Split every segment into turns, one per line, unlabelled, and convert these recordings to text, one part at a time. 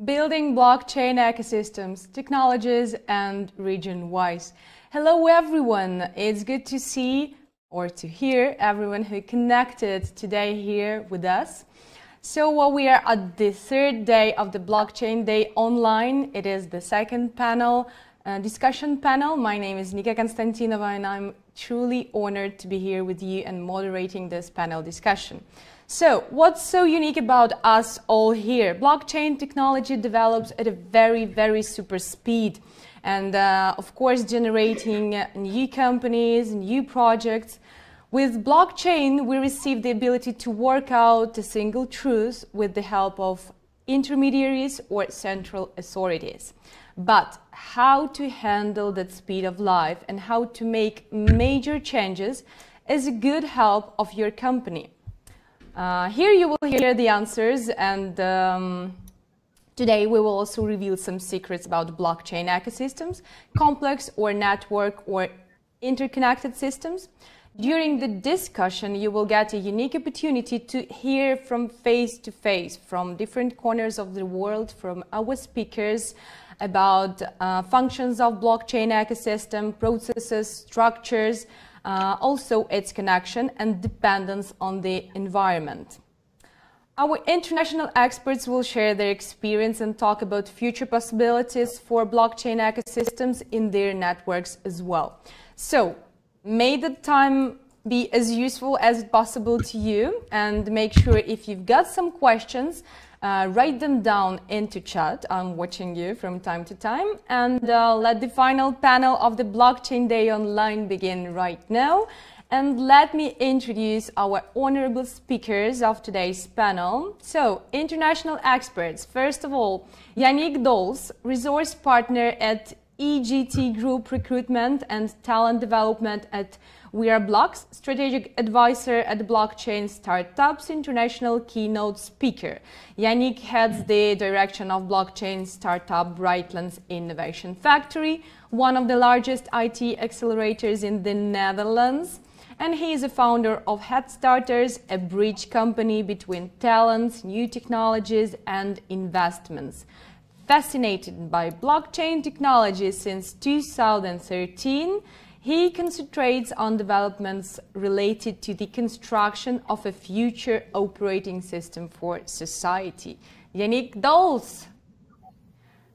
Building blockchain ecosystems, technologies, and region-wise. Hello, everyone. It's good to see or to hear everyone who connected today here with us. So we are at the third day of the Blockchain Day online. It is the second panel, discussion panel. My name is Nika Konstantinova, and I'm truly honored to be here with you and moderating this panel discussion. So what's so unique about us all here? Blockchain technology develops at a very, very super speed. And of course, generating new companies, new projects. With blockchain, we receive the ability to work out a single truth with the help of intermediaries or central authorities. But how to handle that speed of life and how to make major changes is a good help of your company. Here you will hear the answers, and today we will also reveal some secrets about blockchain ecosystems, complex or network or interconnected systems. During the discussion, you will get a unique opportunity to hear from face to face, from different corners of the world, from our speakers, about functions of blockchain ecosystem, processes, structures, also its connection and dependence on the environment. Our international experts will share their experience and talk about future possibilities for blockchain ecosystems in their networks as well. So, may the time be as useful as possible to you, and make sure if you've got some questions, write them down into chat. I'm watching you from time to time, and let the final panel of the Blockchain Day Online begin right now. And let me introduce our honorable speakers of today's panel. So, international experts. First of all, Yannick Dols, resource partner at EGT Group Recruitment and Talent Development at We Are Blocks, strategic advisor at Blockchain Startups, international keynote speaker. Yannick heads the direction of blockchain startup Brightlands Innovation Factory, one of the largest IT accelerators in the Netherlands. And he is a founder of Headstarters, a bridge company between talents, new technologies, and investments. Fascinated by blockchain technology since 2013, he concentrates on developments related to the construction of a future operating system for society. Yannick Dols.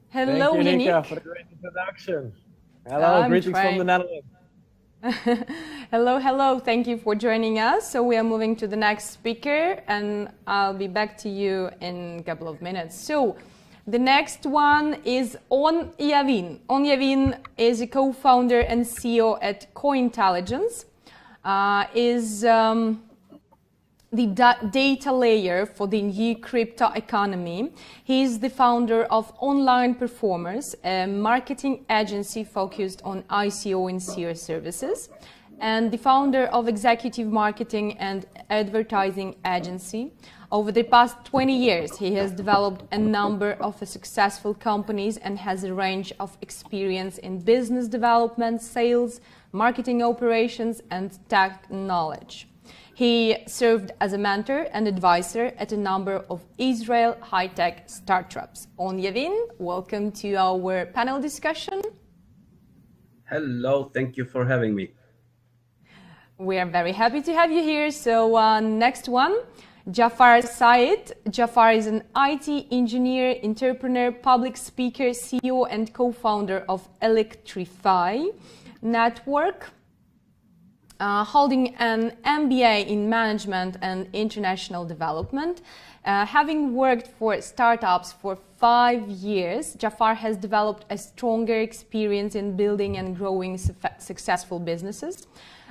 Hello,
Thank you,
Yannick.
Nika, for the great introduction. Hello, greetings from the Netherlands.
Hello, hello. Thank you for joining us. So we are moving to the next speaker, and I'll be back to you in a couple of minutes. So, the next one is On Yavin. On Yavin is a co-founder and CEO at Cointelligence, is the data layer for the new crypto economy. He is the founder of Online Performers, a marketing agency focused on ICO and SEO services, and the founder of Executive Marketing and Advertising Agency. Over the past 20 years, he has developed a number of successful companies and has a range of experience in business development, sales, marketing operations, and tech knowledge. He served as a mentor and advisor at a number of Israel high-tech startups. On Yavin, welcome to our panel discussion.
Hello, thank you for having me.
We are very happy to have you here. So next one, Jafar Said. Jafar is an IT engineer, entrepreneur, public speaker, CEO and co-founder of Electrify Network, holding an MBA in management and international development. Having worked for startups for 5 years, Jafar has developed a stronger experience in building and growing successful businesses.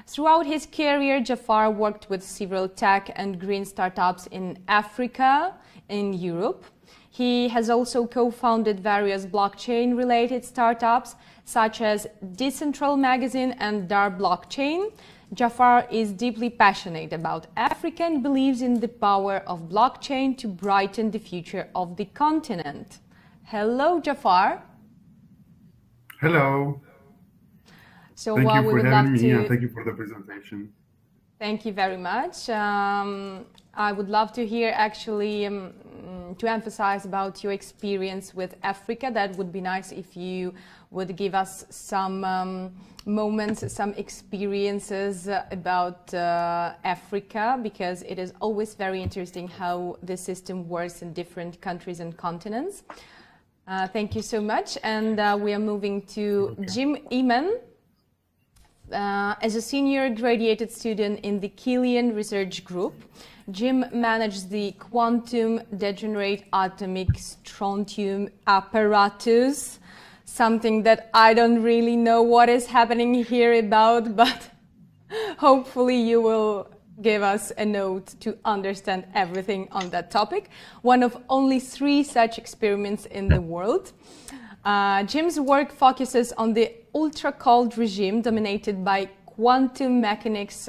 Throughout his career, Jafar worked with several tech and green startups in Africa, in Europe. He has also co-founded various blockchain-related startups, such as Decentral Magazine and Dar Blockchain. Jafar is deeply passionate about Africa and believes in the power of blockchain to brighten the future of the continent. Hello, Jafar.
Hello.
So
thank you
we
for
would
having
love
me,
to.
and thank you for the presentation.
Thank you very much. I would love to hear actually to emphasize about your experience with Africa. That would be nice if you would give us some moments, some experiences about Africa, because it is always very interesting how the system works in different countries and continents. Thank you so much. And we are moving to Jim Eman. As a senior graduated student in the Killian Research Group, Jim managed the quantum degenerate atomic strontium apparatus, something that I don't really know what is happening here about, but hopefully you will give us a note to understand everything on that topic. One of only 3 such experiments in the world. Jim's work focuses on the ultra-cold regime dominated by quantum mechanics,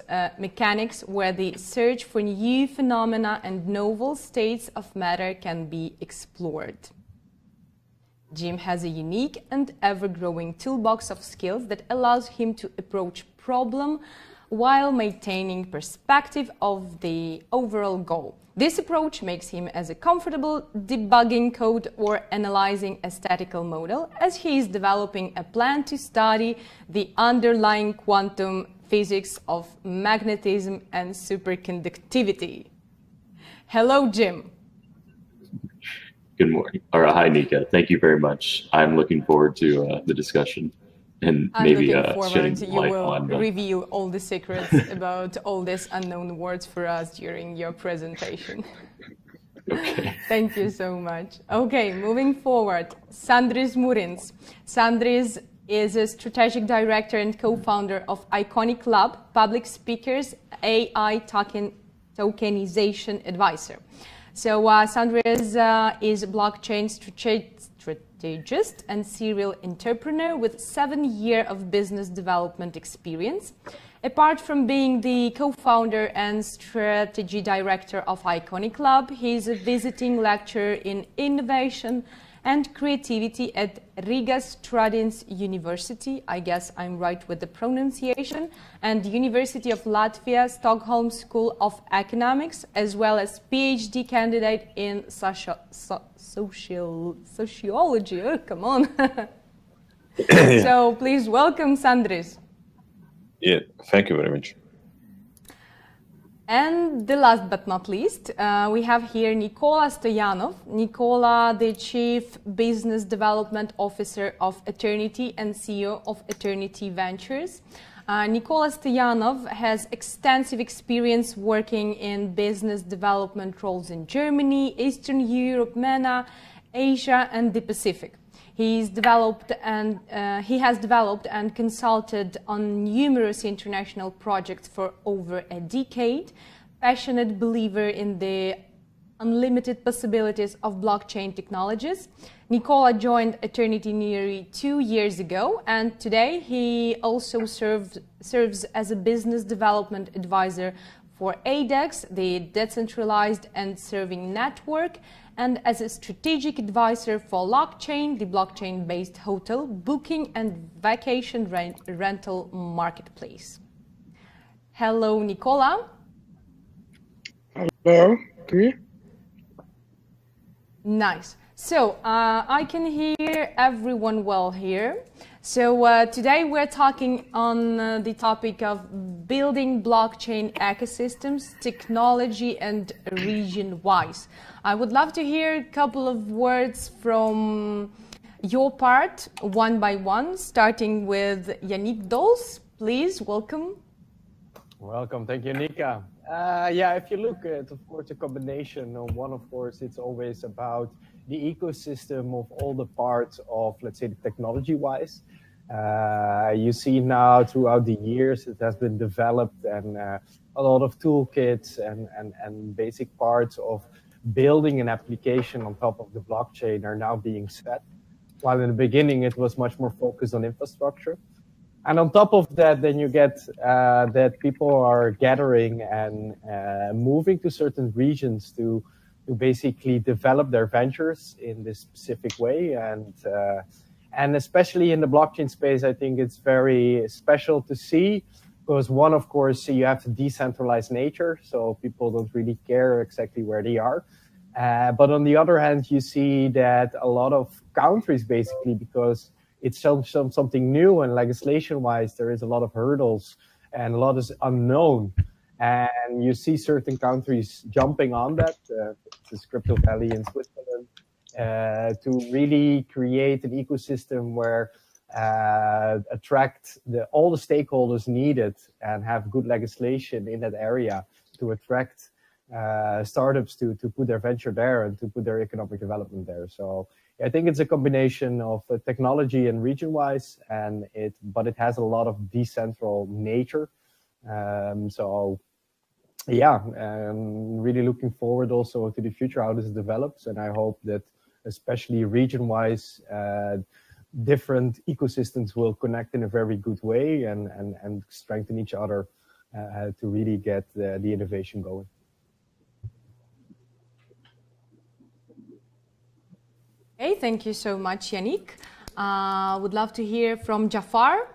where the search for new phenomena and novel states of matter can be explored. Jim has a unique and ever-growing toolbox of skills that allows him to approach problem while maintaining perspective of the overall goal. This approach makes him as comfortable debugging code or analyzing a statistical model as he is developing a plan to study the underlying quantum physics of magnetism and superconductivity. Hello, Jim.
Good morning. Or hi, Nika. Thank you very much. I'm looking forward to the discussion. And maybe
you will reveal all the secrets about all these unknown words for us during your presentation.
Okay.
Thank you so much. Okay, moving forward, Sandris Murins. Sandris is a strategic director and co-founder of Iconic Lab, public speakers, AI tokenization advisor. So Sandris is a blockchain strategist and serial entrepreneur with 7 years of business development experience. Apart from being the co-founder and strategy director of Iconic Lab, he is a visiting lecturer in innovation and creativity at Riga Stradiņš University, I guess I'm right with the pronunciation, and University of Latvia, Stockholm School of Economics, as well as PhD candidate in sociology. Oh, come on. So please welcome Sandris.
Yeah, thank you very much.
And the last but not least, we have here Nikola Stoyanov. Nikola, the Chief Business Development Officer of Eternity and CEO of Eternity Ventures. Nikola Stoyanov has extensive experience working in business development roles in Germany, Eastern Europe, MENA, Asia, and the Pacific. He has developed and consulted on numerous international projects for over a decade. Passionate believer in the unlimited possibilities of blockchain technologies. Nikola joined Eternity nearly 2 years ago, and today he also serves as a business development advisor for ADEX, the Decentralized and Serving Network, and as a strategic advisor for Lockchain, the blockchain-based hotel booking and vacation rental marketplace. Hello, Nikola.
Hello.
Nice. So I can hear everyone well here. So today we're talking on the topic of building blockchain ecosystems, technology and region-wise. I would love to hear a couple of words from your part, one by one, starting with Yannick Dols. Please, welcome.
Welcome. Thank you, Nika. Yeah, if you look at, of course, a combination of one, of course, it's always about the ecosystem of all the parts of, let's say, the technology-wise. You see now throughout the years it has been developed, and a lot of toolkits and basic parts of building an application on top of the blockchain are now being set, while in the beginning it was much more focused on infrastructure. And on top of that, then you get that people are gathering and moving to certain regions to basically develop their ventures in this specific way. And especially in the blockchain space, I think it's very special to see, because one, of course, you have to decentralize nature, so people don't really care exactly where they are. But on the other hand, you see that a lot of countries, basically, because it's something new and legislation-wise, there is a lot of hurdles and a lot is unknown. And you see certain countries jumping on that, this Crypto Valley in Switzerland, to really create an ecosystem where attract all the stakeholders needed and have good legislation in that area to attract startups to put their venture there and to put their economic development there. So I think it's a combination of technology and region-wise, but it has a lot of decentral nature. So yeah, I'm really looking forward also to the future, how this develops, and I hope that especially region-wise, different ecosystems will connect in a very good way and strengthen each other to really get the innovation going.
Okay, thank you so much, Yannick. Would love to hear from Jafar.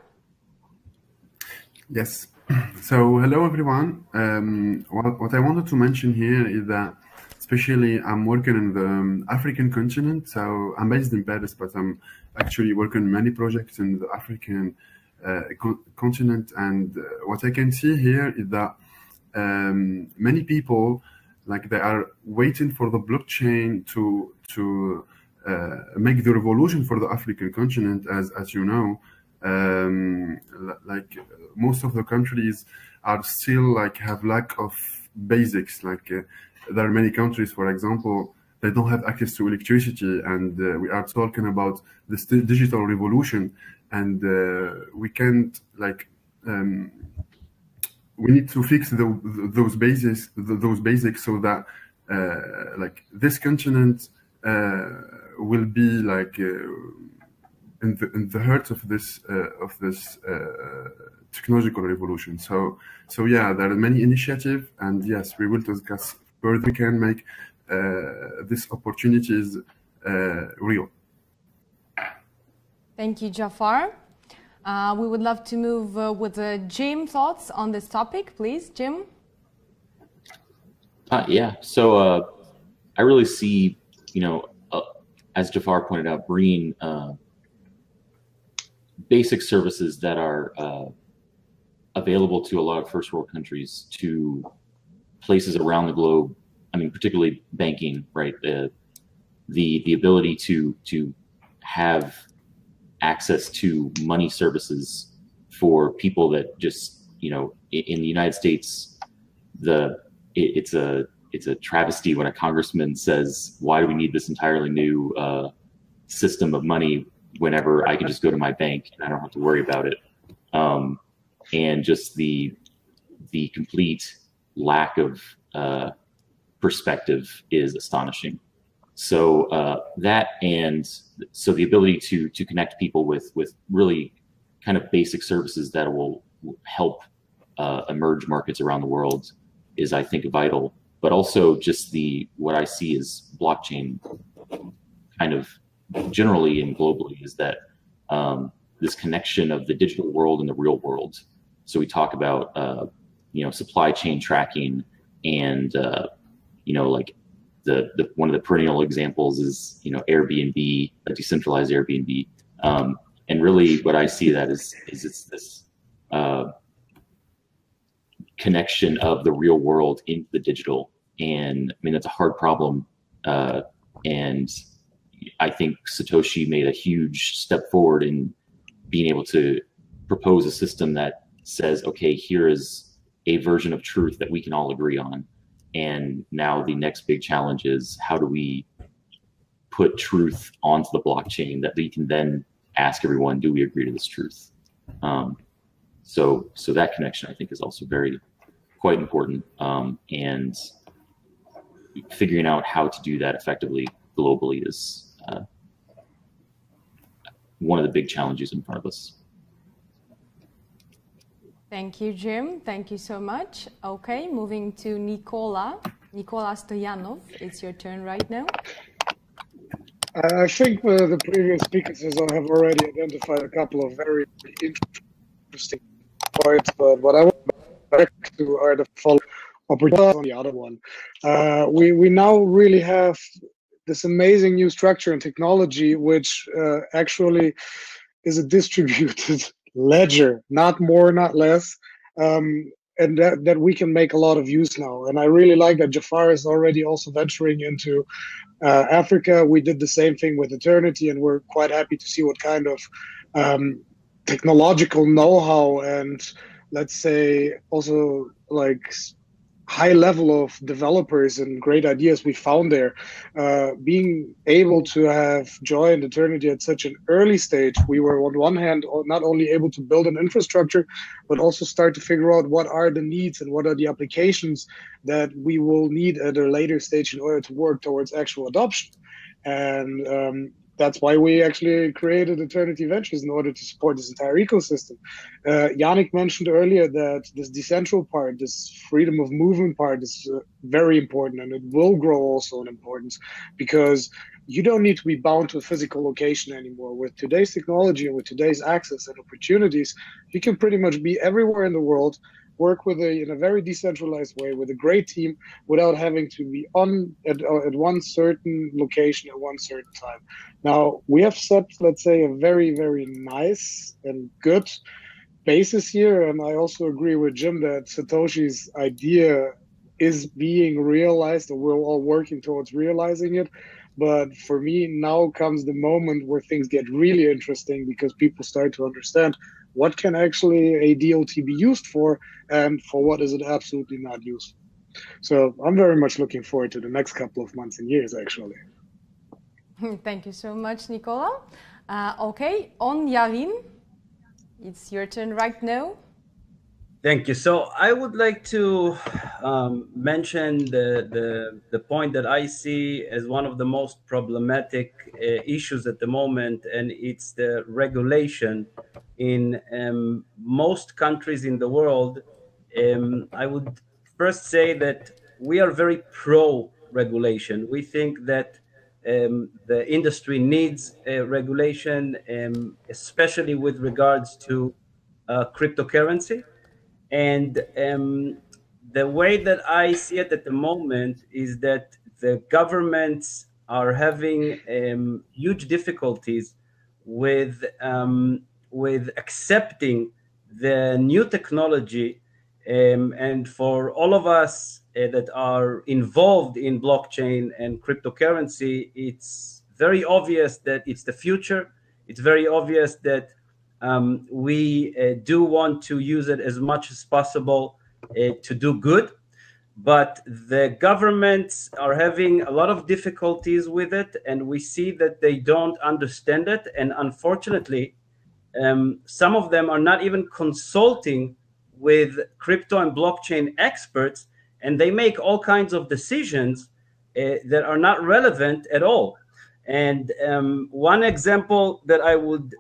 Yes. So hello, everyone. What I wanted to mention here is that especially I'm working in the African continent. So I'm based in Paris, but I'm actually working on many projects in the African continent. And what I can see here is that many people, like, they are waiting for the blockchain to make the revolution for the African continent, as you know. Like most of the countries are still have lack of basics. There are many countries, for example, they don't have access to electricity, and we are talking about this digital revolution, and we can't we need to fix those basics so that this continent will be in the heart of this technological revolution. So yeah, there are many initiatives, and yes, we will discuss where we can make these opportunities real.
Thank you, Jafar. We would love to move with Jim thoughts on this topic, please, Jim.
Yeah, so I really see, as Jafar pointed out, bringing basic services that are available to a lot of first world countries to places around the globe. I mean, particularly banking, right? The ability to have access to money services for people that just, in the United States, it's a travesty when a congressman says, why do we need this entirely new system of money whenever I can just go to my bank and I don't have to worry about it. And just the complete lack of perspective is astonishing. So so the ability to connect people with really kind of basic services that will help emerge markets around the world is, I think, vital. But also just what I see as blockchain kind of generally and globally is that this connection of the digital world and the real world. So we talk about supply chain tracking, and one of the perennial examples is Airbnb, a decentralized Airbnb, and really what I see that is it's this connection of the real world into the digital. And I mean, that's a hard problem. And I think Satoshi made a huge step forward in being able to propose a system that says, okay, here is a version of truth that we can all agree on. And now the next big challenge is, how do we put truth onto the blockchain that we can then ask everyone, do we agree to this truth? So that connection, I think, is also quite important. And figuring out how to do that effectively globally is one of the big challenges in front of us.
Thank you, Jim. Thank you so much. Okay, moving to Nikola Stoyanov. It's your turn right now.
I think the previous speakers have already identified a couple of very interesting points, but what I want back to are the following. opportunity on the other one. We now really have this amazing new structure and technology, which actually is a distributed ledger, not more, not less, and that we can make a lot of use now. And I really like that Jafar is already also venturing into Africa. We did the same thing with Eternity, and we're quite happy to see what kind of technological know-how and, let's say, also like high level of developers and great ideas we found there. Being able to have joined Eternity at such an early stage, we were on one hand not only able to build an infrastructure, but also start to figure out what are the needs and what are the applications that we will need at a later stage in order to work towards actual adoption. And that's why we actually created Eternity Ventures, in order to support this entire ecosystem. Yannick mentioned earlier that this decentral part, this freedom of movement part, is very important, and it will grow also in importance, because you don't need to be bound to a physical location anymore. With today's technology and with today's access and opportunities, you can pretty much be everywhere in the world, work in a very decentralized way with a great team without having to be at one certain location at one certain time. Now, we have set, let's say, a very, very nice and good basis here. And I also agree with Jim that Satoshi's idea is being realized, and we're all working towards realizing it. But for me, now comes the moment where things get really interesting, because people start to understand what can actually a DLT be used for, and for what is it absolutely not used for. So I'm very much looking forward to the next couple of months and years, actually.
Thank you so much, Nicola. Okay, On Yavin, it's your turn right now.
Thank you. So I would like to mention the point that I see as one of the most problematic issues at the moment, and it's the regulation in most countries in the world. I would first say that we are very pro-regulation. We think that the industry needs regulation, especially with regards to cryptocurrency. And the way that I see it at the moment is that the governments are having huge difficulties with accepting the new technology. And for all of us that are involved in blockchain and cryptocurrency, it's very obvious that it's the future. It's very obvious that we do want to use it as much as possible to do good, but the governments are having a lot of difficulties with it, and we see that they don't understand it. And unfortunately, some of them are not even consulting with crypto and blockchain experts, and they make all kinds of decisions that are not relevant at all. And one example that I would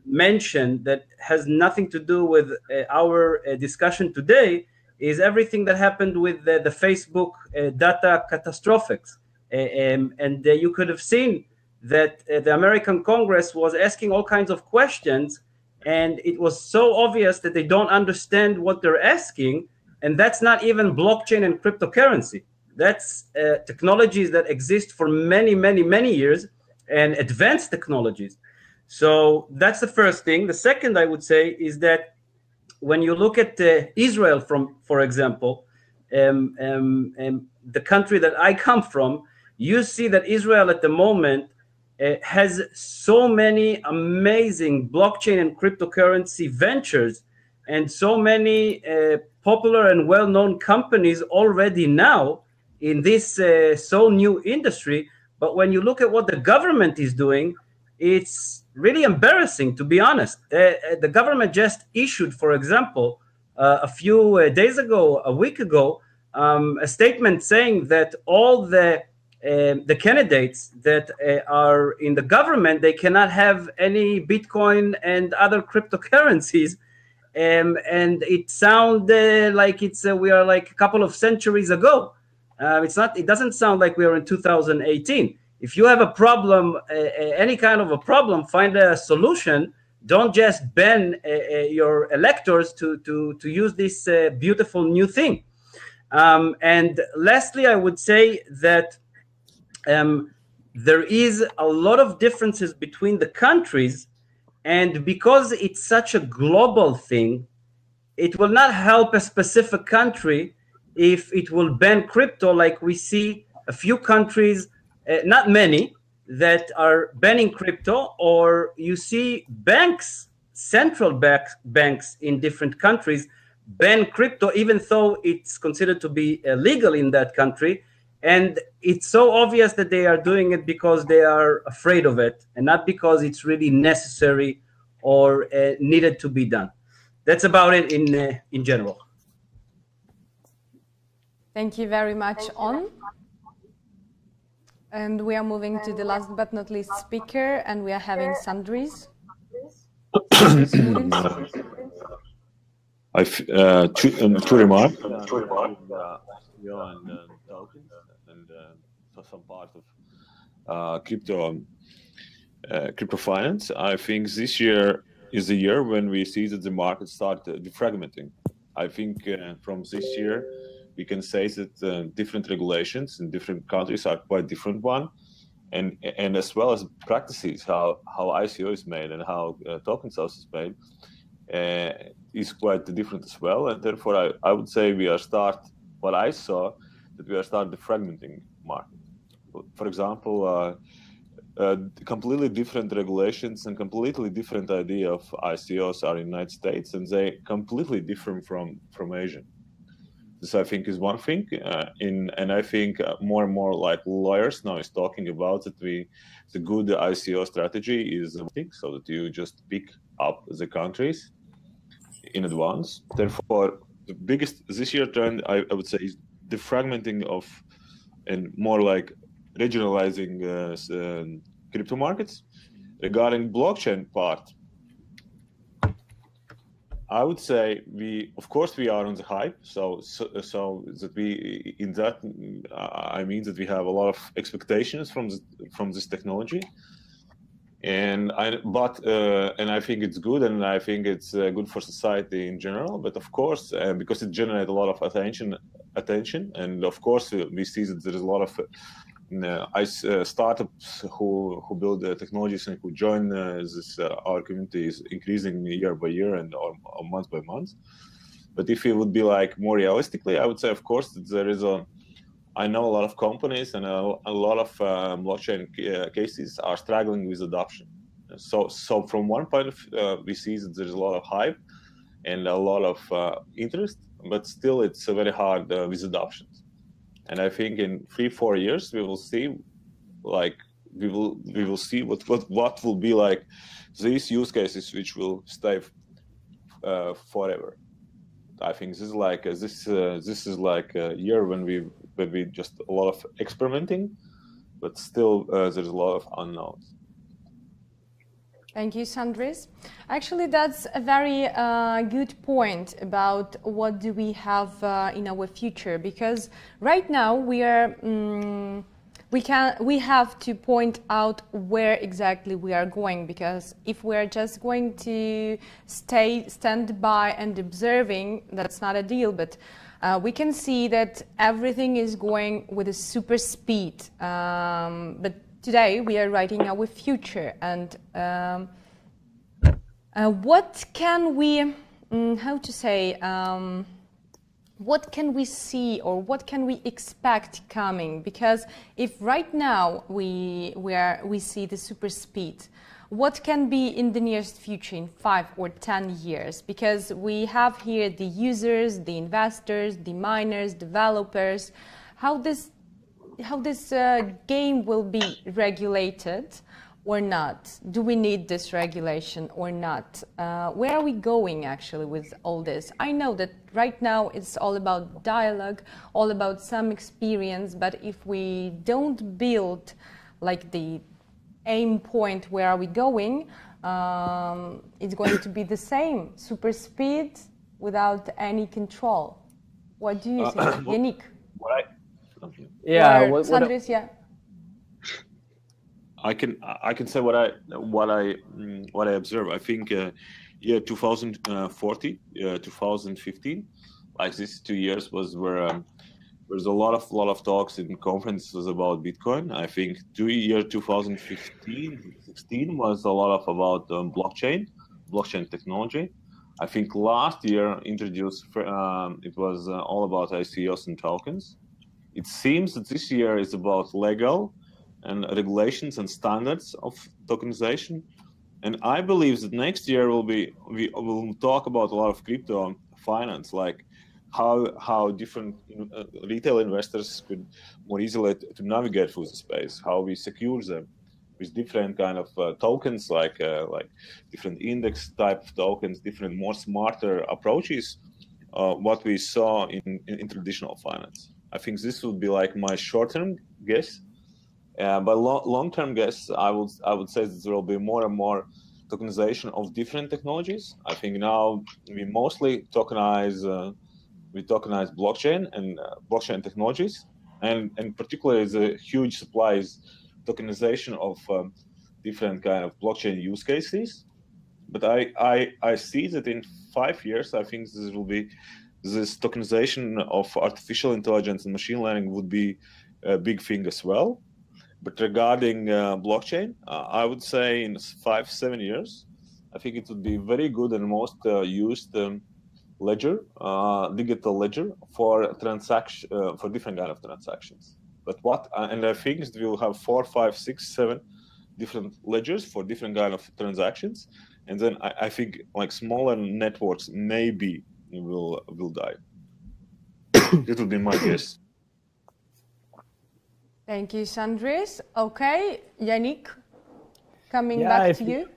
mention that has nothing to do with our discussion today is everything that happened with the Facebook data catastrophics. And you could have seen that the American Congress was asking all kinds of questions, and it was so obvious that they don't understand what they're asking. And that's not even blockchain and cryptocurrency. That's technologies that exist for many, many, many years, and advanced technologies. So that's the first thing. The second, I would say, is that when you look at Israel, for example, the country that I come from, you see that Israel at the moment has so many amazing blockchain and cryptocurrency ventures, and so many popular and well-known companies already now in this so new industry. But when you look at what the government is doing, it's really embarrassing, to be honest. The government just issued, for example, a few days ago, a week ago, a statement saying that all the candidates that are in the government, they cannot have any Bitcoin and other cryptocurrencies. And it sounds like we are like a couple of centuries ago. It doesn't sound like we are in 2018. If you have a problem, any kind of a problem, find a solution. Don't just ban your electors to use this beautiful new thing. And lastly, I would say that there is a lot of differences between the countries, and because it's such a global thing, it will not help a specific country if it will ban crypto, like we see a few countries, not many, that are banning crypto, or you see banks, central banks in different countries ban crypto, even though it's considered to be illegal in that country. And it's so obvious that they are doing it because they are afraid of it, and not because it's really necessary or needed to be done. That's about it in general.
Thank you very much, On. And we are moving to the last but not least speaker, and we are having Sandris.
Two remarks. And tokens and some part of crypto finance. I think this year is the year when we see that the market start defragmenting. I think from this year we can say that different regulations in different countries are quite different one, and as well as practices, how ICO is made and how token sales is made is quite different as well. And therefore I would say we are what I saw, that we are starting the fragmenting market. For example, completely different regulations and completely different idea of ICOs are in the United States, and they completely different from Asia. This I think is one thing, and I think more and more like lawyers now is talking about that the good ICO strategy is so that you just pick up the countries in advance. Therefore, the biggest this year trend I would say is the fragmenting of and more like regionalizing crypto markets. Regarding blockchain part, I would say of course we are on the hype. So that we in that I mean that we have a lot of expectations from this technology, and I think it's good, and I think it's good for society in general. But of course, because it generates a lot of attention, and of course we see that there is a lot of startups who build technologies and who join our community is increasing year by year and or month by month. But if it would be like more realistically, I would say, of course, that there is I know a lot of companies and a lot of blockchain cases are struggling with adoption. So from one point of we see that there's a lot of hype and a lot of interest, but still it's very hard with adoption. And I think in 3-4 years we will see, like we will see what will be like these use cases which will stay forever. I think this is like this is like a year when we just a lot of experimenting, but still there's a lot of unknowns.
Thank you, Sandris. Actually, that's a very good point about what do we have in our future, because right now we are we have to point out where exactly we are going, because if we are just going to stand by and observing, that's not a deal. But we can see that everything is going with a super speed. But today we are writing our future, and what can we, how to say, what can we see or what can we expect coming? Because if right now we see the super speed, what can be in the nearest future in 5 or 10 years? Because we have here the users, the investors, the miners, developers. How this game will be regulated or not? Do we need this regulation or not? Where are we going actually with all this? I know that right now it's all about dialogue, all about some experience, but if we don't build like the aim point, where are we going, it's going to be the same, super speed without any control. What do you think, Yannick?
Yeah,
Sandris, yeah.
I can say what I observe. I think year 2014, 2015, like these 2 years was where There's a lot of talks in conferences about Bitcoin. I think year 2015, 16 was a lot about blockchain technology. I think last year introduced it was all about ICOs and tokens. It seems that this year is about legal and regulations and standards of tokenization. And I believe that next year we will talk about a lot of crypto finance, like how different retail investors could more easily to navigate through the space, how we secure them with different kind of tokens, like different index type of tokens, different more smarter approaches, what we saw in traditional finance. I think this would be like my short-term guess. But long-term guess, I would say that there will be more and more tokenization of different technologies. I think now we mostly tokenize blockchain and blockchain technologies, and particularly the huge supplies tokenization of different kind of blockchain use cases. But I see that in 5 years, I think this tokenization of artificial intelligence and machine learning would be a big thing as well. But regarding blockchain, I would say in 5-7 years, I think it would be very good and most used ledger, digital ledger for for different kind of transactions. But and I think we will have 4, 5, 6, 7 different ledgers for different kind of transactions, and then I think like smaller networks maybe will die. It would be my guess.
Thank you, Sandris. Okay, Yannick, coming back to you.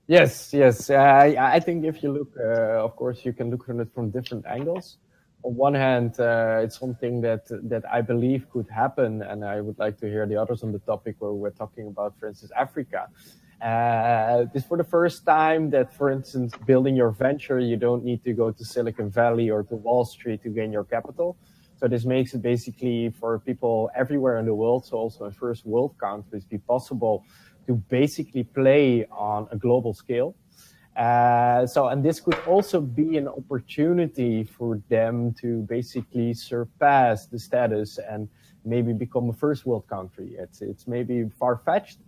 Yes. I think if you look, of course, you can look at it from different angles. On one hand, it's something that I believe could happen, and I would like to hear the others on the topic where we're talking about, for instance, Africa. This for the first time that, for instance, building your venture, you don't need to go to Silicon Valley or to Wall Street to gain your capital. So this makes it basically for people everywhere in the world, so also in first world countries, be possible to basically play on a global scale. And this could also be an opportunity for them to basically surpass the status and maybe become a first world country. It's maybe far-fetched,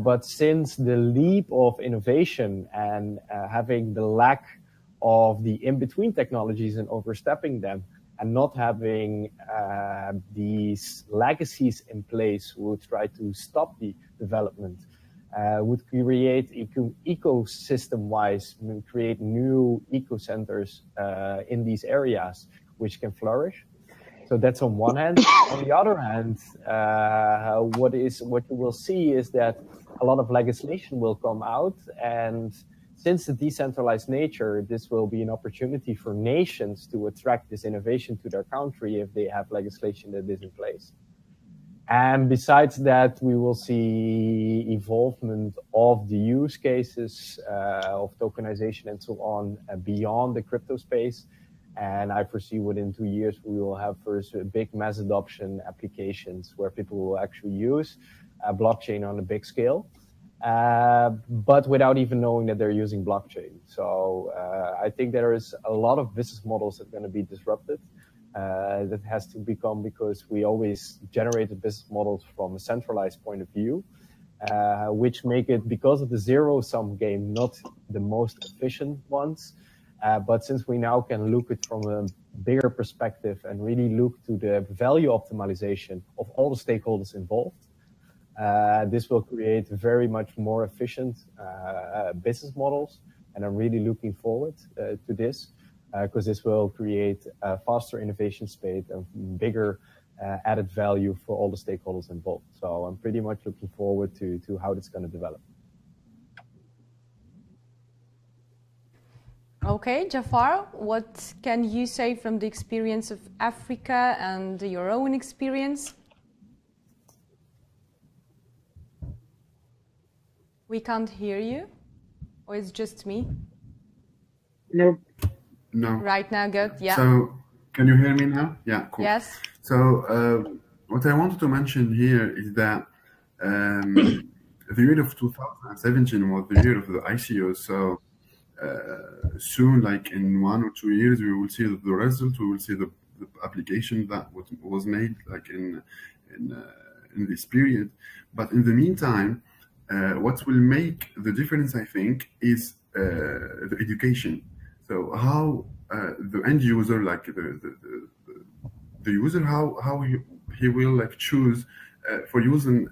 but since the leap of innovation and having the lack of the in-between technologies and overstepping them, and not having these legacies in place would try to stop the development, would create ecosystem-wise, create new eco-centers in these areas, which can flourish. So that's on one hand. On the other hand, what you will see is that a lot of legislation will come out, and since the decentralized nature, this will be an opportunity for nations to attract this innovation to their country if they have legislation that is in place. And besides that, we will see evolvement of the use cases of tokenization and so on beyond the crypto space. And I foresee within 2 years, we will have first big mass adoption applications where people will actually use blockchain on a big scale. But without even knowing that they're using blockchain. So I think there is a lot of business models that are going to be disrupted. That has to become, because we always generated business models from a centralized point of view, which make it, because of the zero-sum game, not the most efficient ones. But since we now can look at it from a bigger perspective and really look to the value optimization of all the stakeholders involved, this will create very much more efficient business models, and I'm really looking forward to this because this will create a faster innovation space and bigger added value for all the stakeholders involved. So I'm pretty much looking forward to how it's going to develop.
Okay, Jafar, what can you say from the experience of Africa and your own experience? We can't hear you, or it's just me?
Nope.
No.
Right now, good, yeah.
So, can you hear me now? Yeah, cool.
Yes.
So, what I wanted to mention here is that the year of 2017 was the year of the ICOs. So, soon, like in 1 or 2 years, we will see the result. We will see the the application that was made like in this period. But in the meantime, what will make the difference, I think, is the education. So how the end user, like the user, how he will like choose for using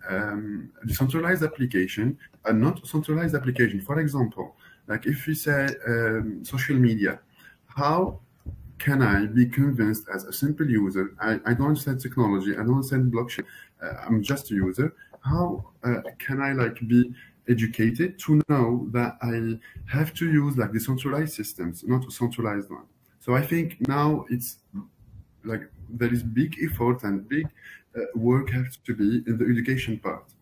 decentralized application and not centralized application. For example, like if we say social media, how can I be convinced as a simple user? I don't understand technology, I don't understand blockchain, I'm just a user. How can I like be educated to know that I have to use like decentralized systems, not a centralized one? So I think now it's like there is big effort and big work has to be in the education part,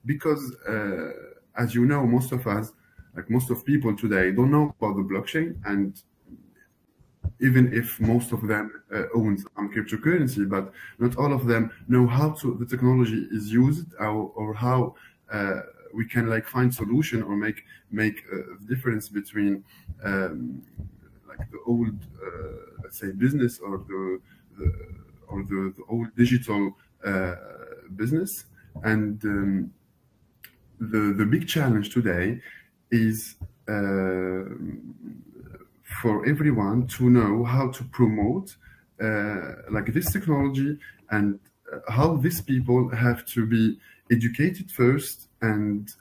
because as you know, most of us, like most of people today, don't know about the blockchain, and even if most of them own some cryptocurrency, but not all of them know how the technology is used, or how we can like find solution or make a difference between like the old let's say business or the old digital business. And the big challenge today is for everyone to know how to promote like this technology, and how these people have to be educated first, and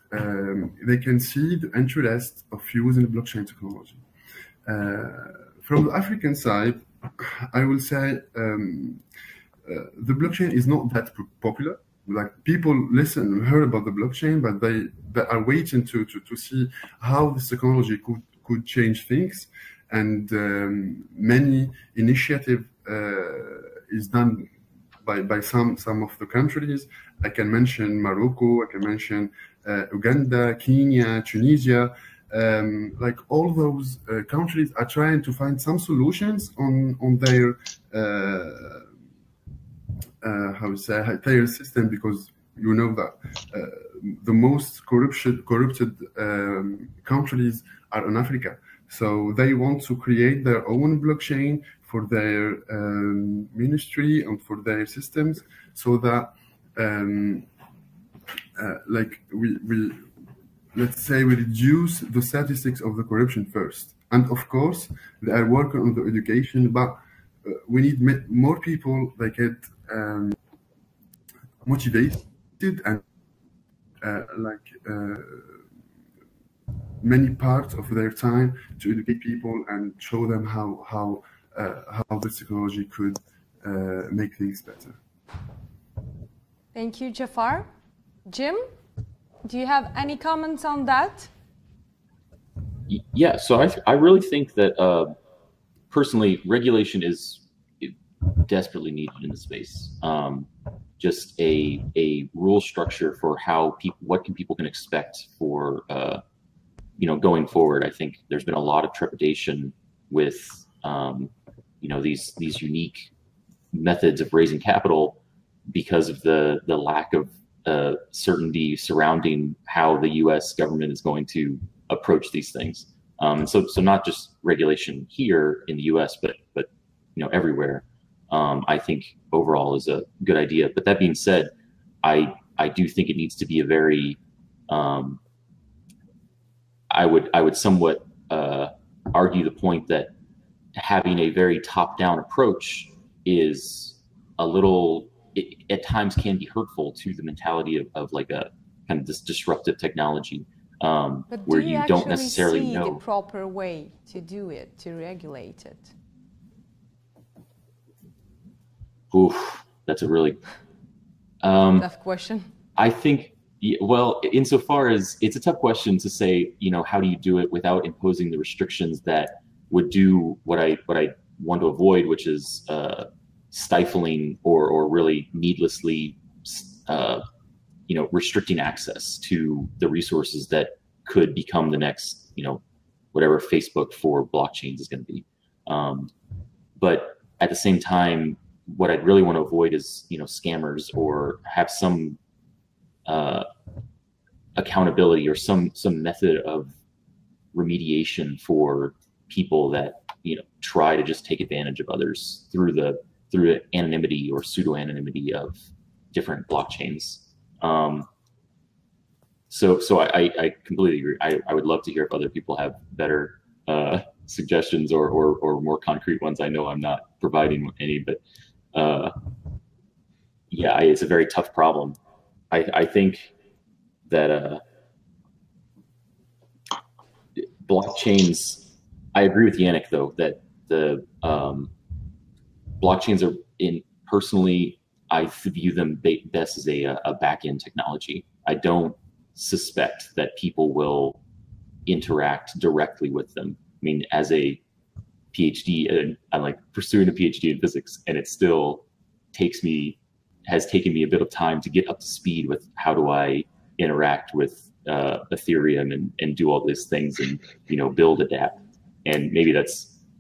they can see the interest of using blockchain technology. From the African side, I will say the blockchain is not that popular. Like people heard about the blockchain, but they are waiting to see how this technology could change things. And many initiative is done by some of the countries. I can mention Morocco, I can mention Uganda, Kenya, Tunisia. Like all those countries are trying to find some solutions on their how to say their system, because you know that the most corrupted countries are in Africa. So they want to create their own blockchain for their ministry and for their systems, so that like we let's say we reduce the statistics of the corruption first. And of course, they are working on the education, but we need more people that get motivated and many parts of their time to educate people and show them how this technology could make things better.
Thank you, Jafar. Jim, do you have any comments on that?
Yeah, so I really think that personally, regulation is desperately needed in the space. Just a rule structure for how what people can expect for you know, going forward. I think there's been a lot of trepidation with you know, these unique methods of raising capital because of the lack of certainty surrounding how the U.S. government is going to approach these things. So not just regulation here in the U.S., but you know, everywhere. I think overall is a good idea. But that being said, I do think it needs to be a very I would somewhat argue the point that having a very top-down approach is a little, at times can be hurtful to the mentality of like a kind of this disruptive technology, where you don't necessarily know
the proper way to do it, to regulate it.
Oof, that's a really
tough question.
I think, well, insofar as it's a tough question to say, you know, how do you do it without imposing the restrictions that would do what I want to avoid, which is stifling or really needlessly, you know, restricting access to the resources that could become the next, you know, whatever Facebook for blockchains is going to be. But at the same time, what I'd really want to avoid is, you know, scammers, or have some accountability or some method of remediation for people that, you know, try to just take advantage of others through the through anonymity or pseudo-anonymity of different blockchains. So I completely agree. I would love to hear if other people have better suggestions or more concrete ones. I know I'm not providing any, but yeah, it's a very tough problem. I think that blockchains, I agree with Yannick though, that the blockchains are personally, I view them best as a back-end technology. I don't suspect that people will interact directly with them. I mean, as a PhD, I'm like pursuing a PhD in physics, and it still has taken me a bit of time to get up to speed with how do I interact with Ethereum and do all these things and, you know, build, adapt. And maybe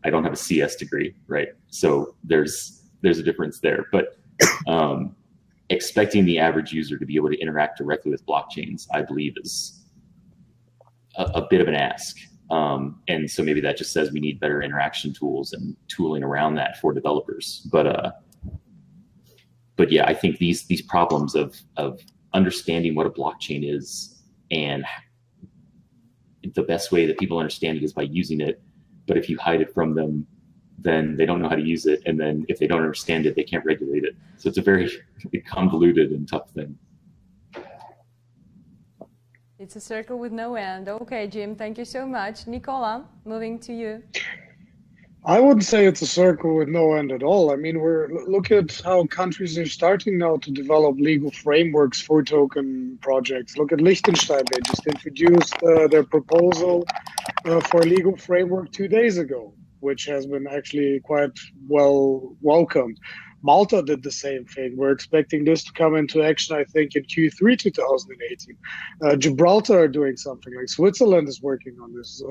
I don't have a CS degree, right? So there's a difference there, but expecting the average user to be able to interact directly with blockchains, I believe, is a bit of an ask. And so maybe that just says we need better interaction tools and tooling around that for developers. But yeah, I think these problems of understanding what a blockchain is, and the best way that people understand it is by using it. But if you hide it from them, then they don't know how to use it. And then if they don't understand it, they can't regulate it. So it's a very convoluted and tough thing.
It's a circle with no end. Okay, Jim, thank you so much. Nicola, moving to you.
I wouldn't say it's a circle with no end at all. I mean, look at how countries are starting now to develop legal frameworks for token projects. Look at Liechtenstein. They just introduced their proposal for a legal framework 2 days ago, which has been actually quite well welcomed. Malta did the same thing. We're expecting this to come into action, I think, in Q3 2018. Gibraltar are doing something like Switzerland is working on this.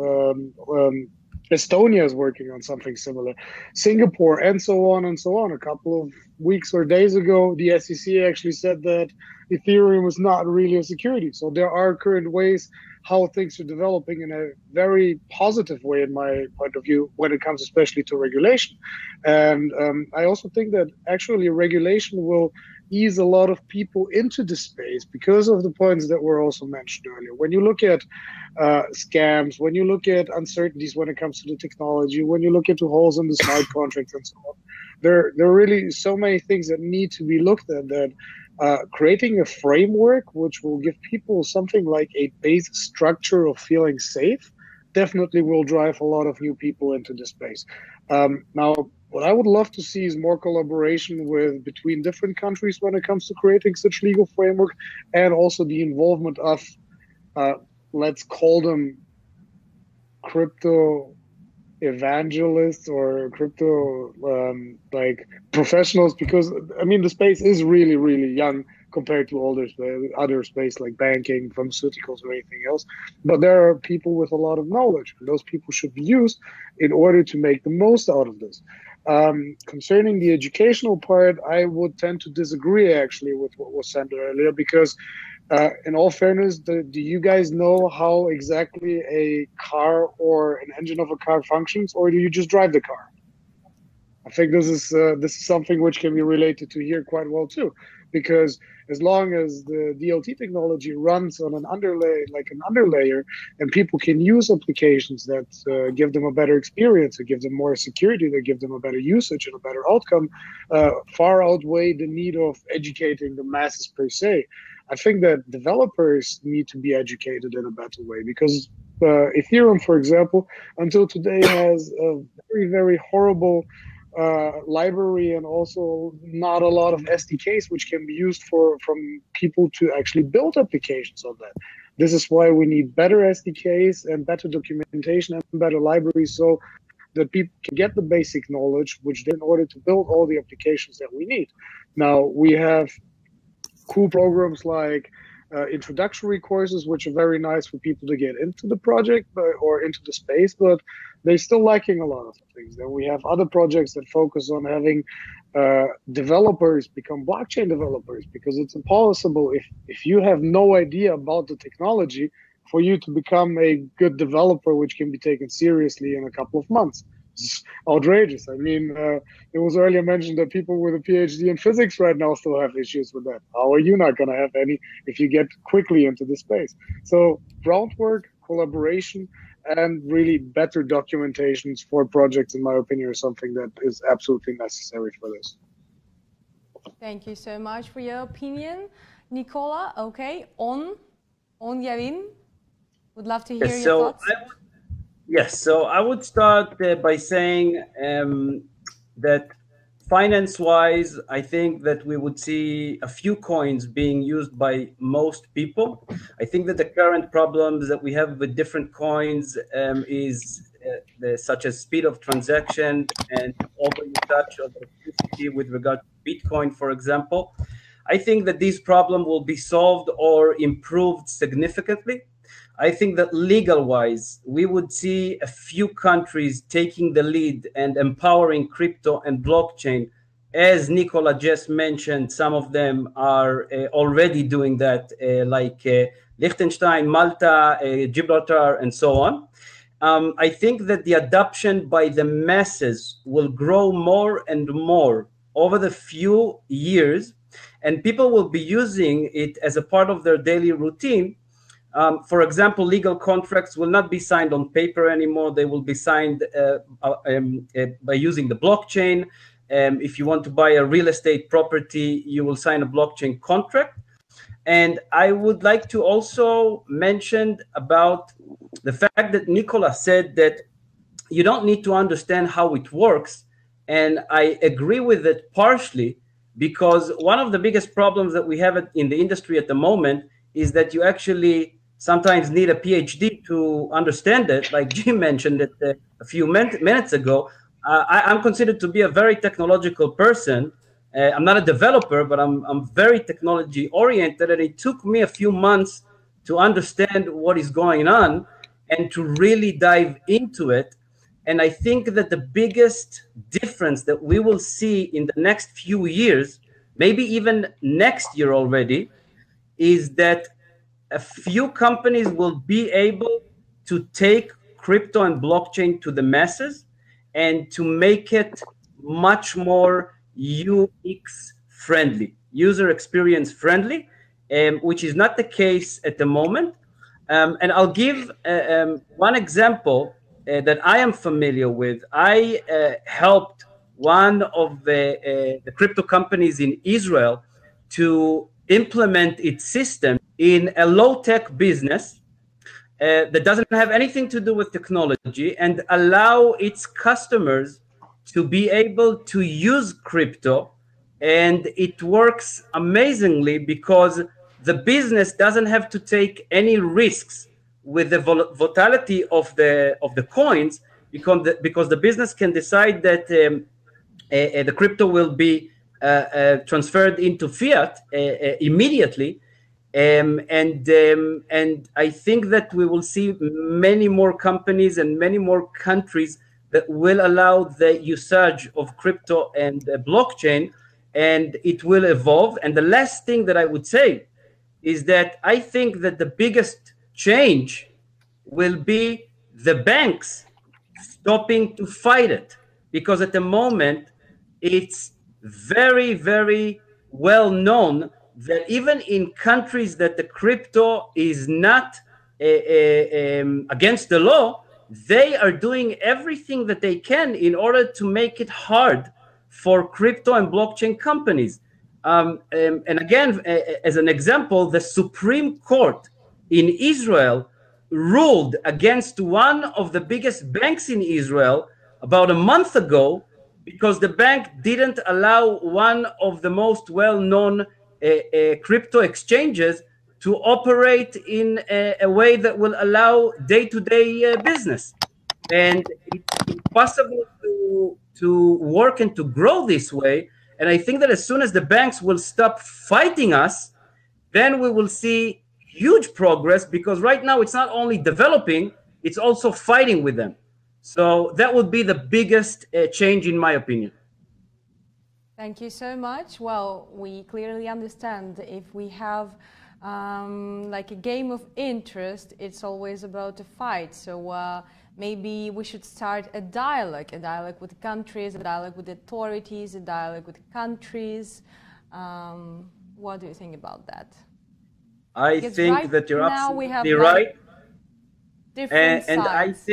Estonia is working on something similar. Singapore, and so on and so on. A couple of weeks or days ago, the SEC actually said that Ethereum was not really a security. So there are current ways how things are developing in a very positive way, in my point of view, when it comes especially to regulation. And I also think that actually regulation will ease a lot of people into the space because of the points that were also mentioned earlier. When you look at scams, when you look at uncertainties when it comes to the technology, when you look into holes in the smart contracts and so on, there are really so many things that need to be looked at that creating a framework which will give people something like a base structure of feeling safe definitely will drive a lot of new people into the space. Now, what I would love to see is more collaboration between different countries when it comes to creating such legal framework, and also the involvement of, let's call them crypto evangelists or crypto like professionals, because I mean the space is really, really young compared to other space like banking, pharmaceuticals, or anything else. But there are people with a lot of knowledge, and those people should be used in order to make the most out of this. Concerning the educational part, I would tend to disagree actually with what was said earlier, because in all fairness, do you guys know how exactly a car or an engine of a car functions, or do you just drive the car? I think this is something which can be related to here quite well too, because as long as the DLT technology runs on an underlayer, and people can use applications that give them a better experience, that give them more security, that give them a better usage and a better outcome, far outweigh the need of educating the masses per se. I think that developers need to be educated in a better way, because Ethereum, for example, until today has a very, very horrible library, and also not a lot of SDKs which can be used from people to actually build applications on that. This is why we need better SDKs and better documentation and better libraries, so that people can get the basic knowledge, which in order to build all the applications that we need. Now, we have cool programs like introductory courses, which are very nice for people to get into the project or into the space, but they're still lacking a lot of things. Then we have other projects that focus on having developers become blockchain developers, because it's impossible if you have no idea about the technology for you to become a good developer, which can be taken seriously in a couple of months. It's outrageous. I mean, it was earlier mentioned that people with a PhD in physics right now still have issues with that. How are you not going to have any if you get quickly into the space? So groundwork, collaboration, and really better documentations for projects, in my opinion, is something that is absolutely necessary for this.
Thank you so much for your opinion, Nicola. Okay, on Yavin, would love to hear your thoughts.
Yes, so I would start by saying that finance-wise, I think that we would see a few coins being used by most people. I think that the current problems that we have with different coins is such as speed of transaction and overusage of electricity with regard to Bitcoin, for example. I think that these problems will be solved or improved significantly. I think that legal-wise, we would see a few countries taking the lead and empowering crypto and blockchain. As Nicola just mentioned, some of them are already doing that, like Liechtenstein, Malta, Gibraltar, and so on. I think that the adoption by the masses will grow more and more over the few years, and people will be using it as a part of their daily routine. For example, legal contracts will not be signed on paper anymore. They will be signed by using the blockchain. If you want to buy a real estate property, you will sign a blockchain contract. And I would like to also mention about the fact that Nicola said that you don't need to understand how it works. And I agree with it partially, because one of the biggest problems that we have in the industry at the moment is that you actually sometimes need a PhD to understand it. Like Jim mentioned it a few minutes ago, I'm considered to be a very technological person. I'm not a developer, but I'm very technology oriented, and it took me a few months to understand what is going on and to really dive into it. And I think that the biggest difference that we will see in the next few years, maybe even next year already, is that a few companies will be able to take crypto and blockchain to the masses and to make it much more UX friendly, user experience friendly, which is not the case at the moment. And I'll give one example that I am familiar with. I helped one of the crypto companies in Israel to implement its system in a low-tech business that doesn't have anything to do with technology, and allow its customers to be able to use crypto. And it works amazingly because the business doesn't have to take any risks with the volatility of the coins, because the business can decide that the crypto will be transferred into fiat immediately. And I think that we will see many more companies and many more countries that will allow the usage of crypto and blockchain, and it will evolve. And the last thing that I would say is that I think that the biggest change will be the banks stopping to fight it, because at the moment it's very, very well known that even in countries that the crypto is not against the law, they are doing everything that they can in order to make it hard for crypto and blockchain companies. And again, as an example, the Supreme Court in Israel ruled against one of the biggest banks in Israel about a month ago, because the bank didn't allow one of the most well-known crypto exchanges to operate in a way that will allow day-to-day business. And it's impossible to work and to grow this way. And I think that as soon as the banks will stop fighting us, then we will see huge progress, because right now it's not only developing, it's also fighting with them. So that would be the biggest change, in my opinion.
Thank you so much. Well, we clearly understand if we have like a game of interest, it's always about a fight. So maybe we should start a dialogue with countries, a dialogue with authorities, a dialogue with countries. What do you think about that?
I
Because
think
right
that you're
now we have
absolutely right.
different
And
sides.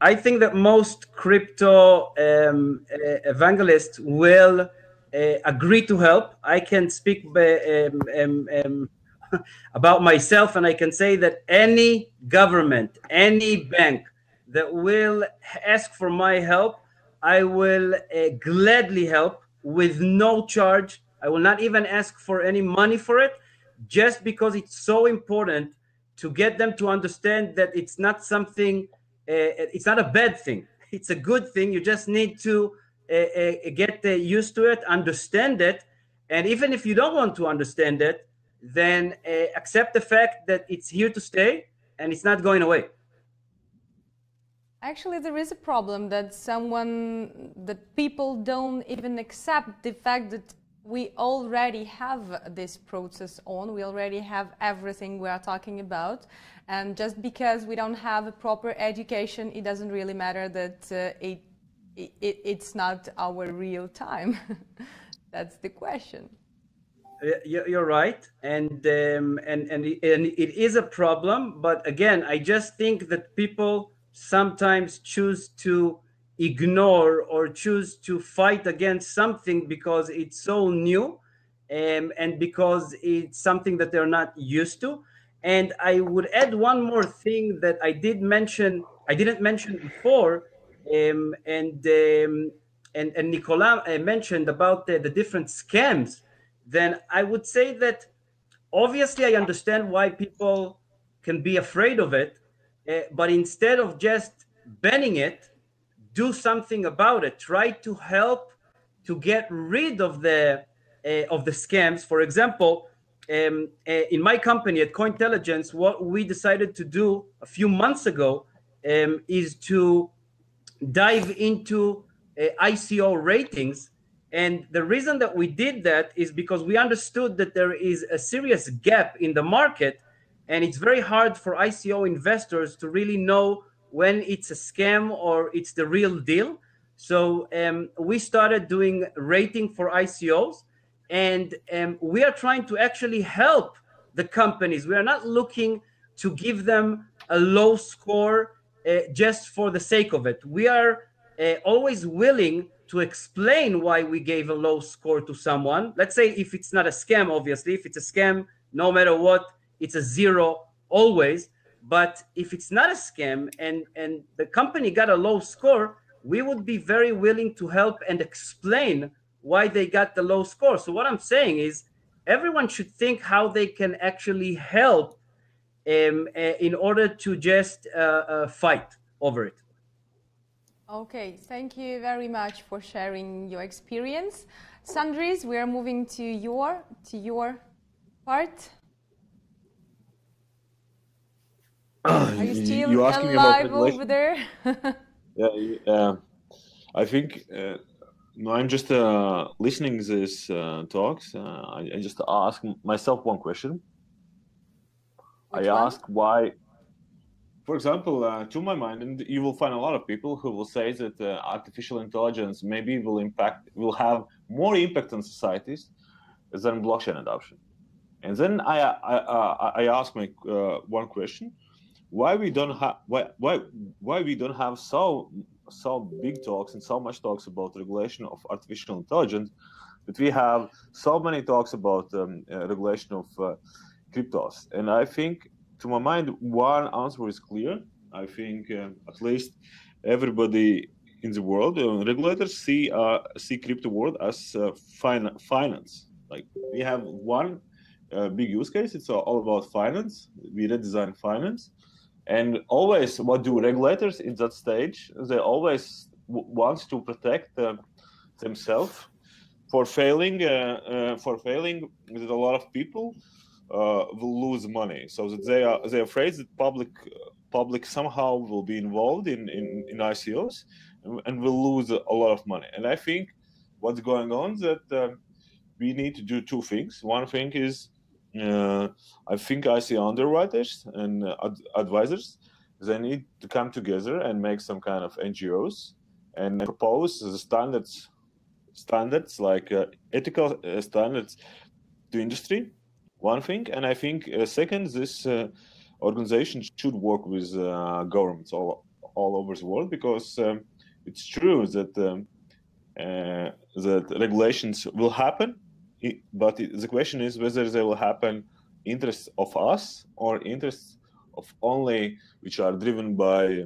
I think that most crypto evangelists will agree to help. I can speak about myself, and I can say that any government, any bank that will ask for my help, I will gladly help with no charge. I will not even ask for any money for it, just because it's so important to get them to understand that it's not something, it's not a bad thing. It's a good thing. You just need to get used to it, understand it. And even if you don't want to understand it, then accept the fact that it's here to stay and it's not going away.
Actually, there is a problem that people don't even accept the fact that we already have this process on. We already have everything we are talking about. And just because we don't have a proper education, it doesn't really matter that it's not our real time. That's the question.
You're right, and it is a problem. But again, I just think that people sometimes choose to ignore or choose to fight against something because it's so new, and because it's something that they're not used to. And I would add one more thing that I didn't mention before, and Nicolas mentioned about the different scams. Then I would say that obviously I understand why people can be afraid of it, but instead of just banning it, do something about it. Try to help to get rid of the scams. For example, in my company at Cointelligence, what we decided to do a few months ago is to dive into ICO ratings. And the reason that we did that is because we understood that there is a serious gap in the market, and it's very hard for ICO investors to really know when it's a scam or it's the real deal. So we started doing rating for ICOs, and we are trying to actually help the companies. We are not looking to give them a low score just for the sake of it. We are always willing to explain why we gave a low score to someone. Let's say if it's not a scam, obviously. If it's a scam, no matter what, it's a 0 always. But if it's not a scam and the company got a low score, we would be very willing to help and explain why they got the low score. So what I'm saying is everyone should think how they can actually help in order to just fight over it.
Okay, thank you very much for sharing your experience. Sandris, we are moving to your part. Are you still alive over there?
Yeah, I think no, I'm just listening to these talks. I just ask myself one question.
Which one?
Ask why. For example, to my mind, and you will find a lot of people who will say that artificial intelligence maybe will have more impact on societies than blockchain adoption. And then I ask my one question: why we don't have so big talks and so much talks about regulation of artificial intelligence, but we have so many talks about regulation of cryptos? And I think, to my mind, one answer is clear. I think at least everybody in the world, regulators see crypto world as finance. Like, we have one big use case. It's all about finance. We redesign finance. And always, what do regulators in that stage? They always want to protect themselves for failing. With a lot of people will lose money, so that they're afraid that public somehow will be involved in ICOs and will lose a lot of money. And I think what's going on that we need to do two things. One thing is I think I see underwriters and advisors. They need to come together and make some kind of NGOs and propose the standards like ethical standards to industry. One thing, and I think second, this organization should work with governments all over the world, because it's true that that regulations will happen, but the question is whether they will happen interests of us or interests of only which are driven by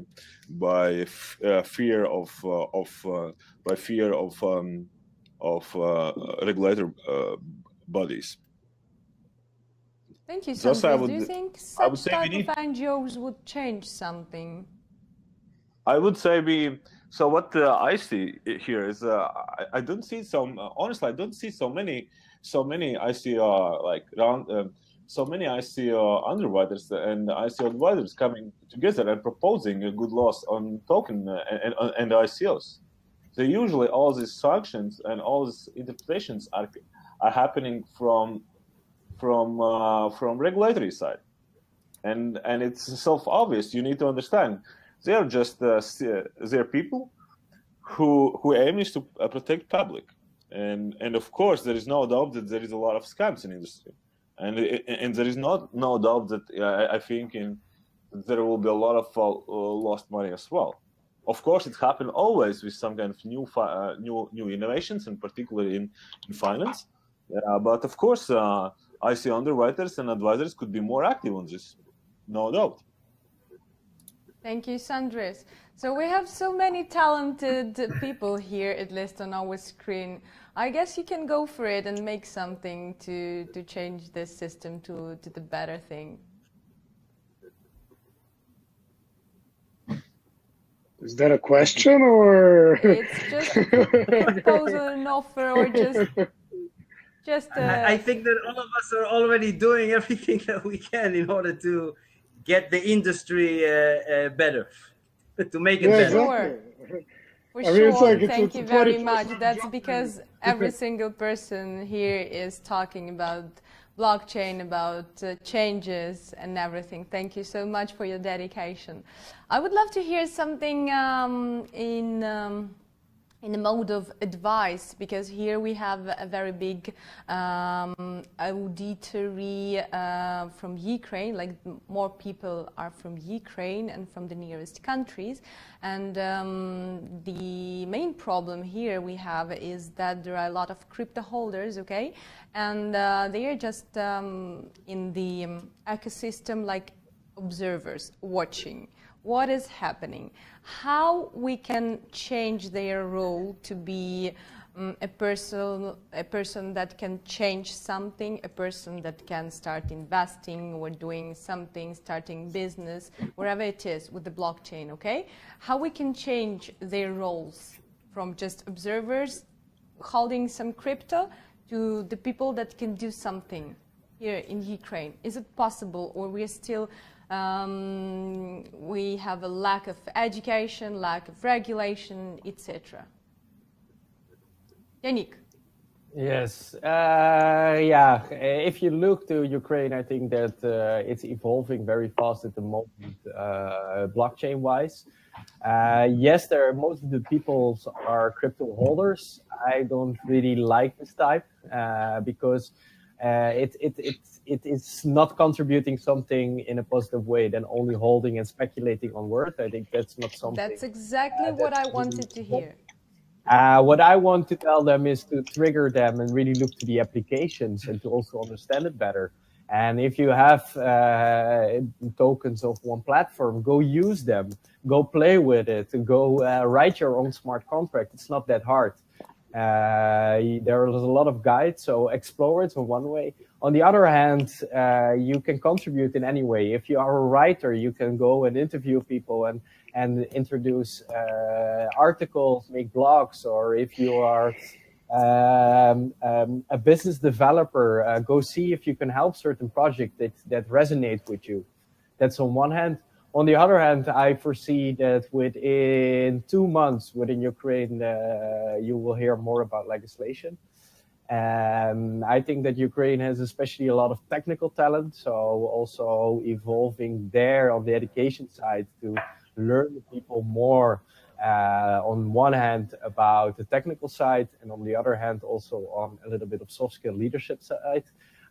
fear of regulator bodies.
Thank you, Sandris. Do you think such type of NGOs would change something?
I would say so what I see here is I don't see honestly I don't see so many I see like around so many I see underwriters and I see advisors coming together and proposing a good laws on token and ICOs. So usually all these sanctions and all these interpretations are happening from regulatory side, and it's self-obvious. You need to understand they are just they're people who aim is to protect public, and of course there is no doubt that there is a lot of scams in industry, and there is no doubt that I think there will be a lot of lost money as well. Of course, it happens always with some kind of new innovations, and particularly in finance. But of course, I see underwriters and advisors could be more active on this, no doubt.
Thank you, Sandris. So we have so many talented people here, at least on our screen. I guess you can go for it and make something to change this system to the better thing.
Is that a question, or
it's just a proposal, an offer, or just
I think that all of us are already doing everything that we can in order to get the industry better, to make it better.
Sure. For sure. Thank you very much. That's because every single person here is talking about blockchain, about changes and everything. Thank you so much for your dedication. I would love to hear something in the mode of advice, because here we have a very big auditory from Ukraine, like more people are from Ukraine and from the nearest countries. And the main problem here we have is that there are a lot of crypto holders, okay? And they are just in the ecosystem like observers, watching what is happening, how we can change their role to be a person that can change something, a person that can start investing or doing something, starting business, wherever it is with the blockchain, okay? How we can change their roles from just observers holding some crypto to the people that can do something here in Ukraine. Is it possible, or we are still we have a lack of education, lack of regulation, etc.? Yannick.
Yes, yeah. If you look to Ukraine, I think that it's evolving very fast at the moment, blockchain-wise. Yes, most of the people are crypto holders. I don't really like this type because it is not contributing something in a positive way than only holding and speculating on worth. I think that's not something.
That's exactly what I wanted to hear.
What I want to tell them is to trigger them and really look to the applications and to also understand it better. And if you have tokens of one platform, go use them, go play with it, go write your own smart contract. It's not that hard. There is a lot of guides, so explore it in one way. On the other hand, you can contribute in any way. If you are a writer, you can go and interview people and introduce articles, make blogs, or if you are a business developer, go see if you can help certain projects that resonate with you. That's on one hand. On the other hand, I foresee that within 2 months within Ukraine, you will hear more about legislation. I think that Ukraine has especially a lot of technical talent, so also evolving there on the education side to learn the people more on one hand about the technical side, and on the other hand also on a little bit of soft skill leadership side.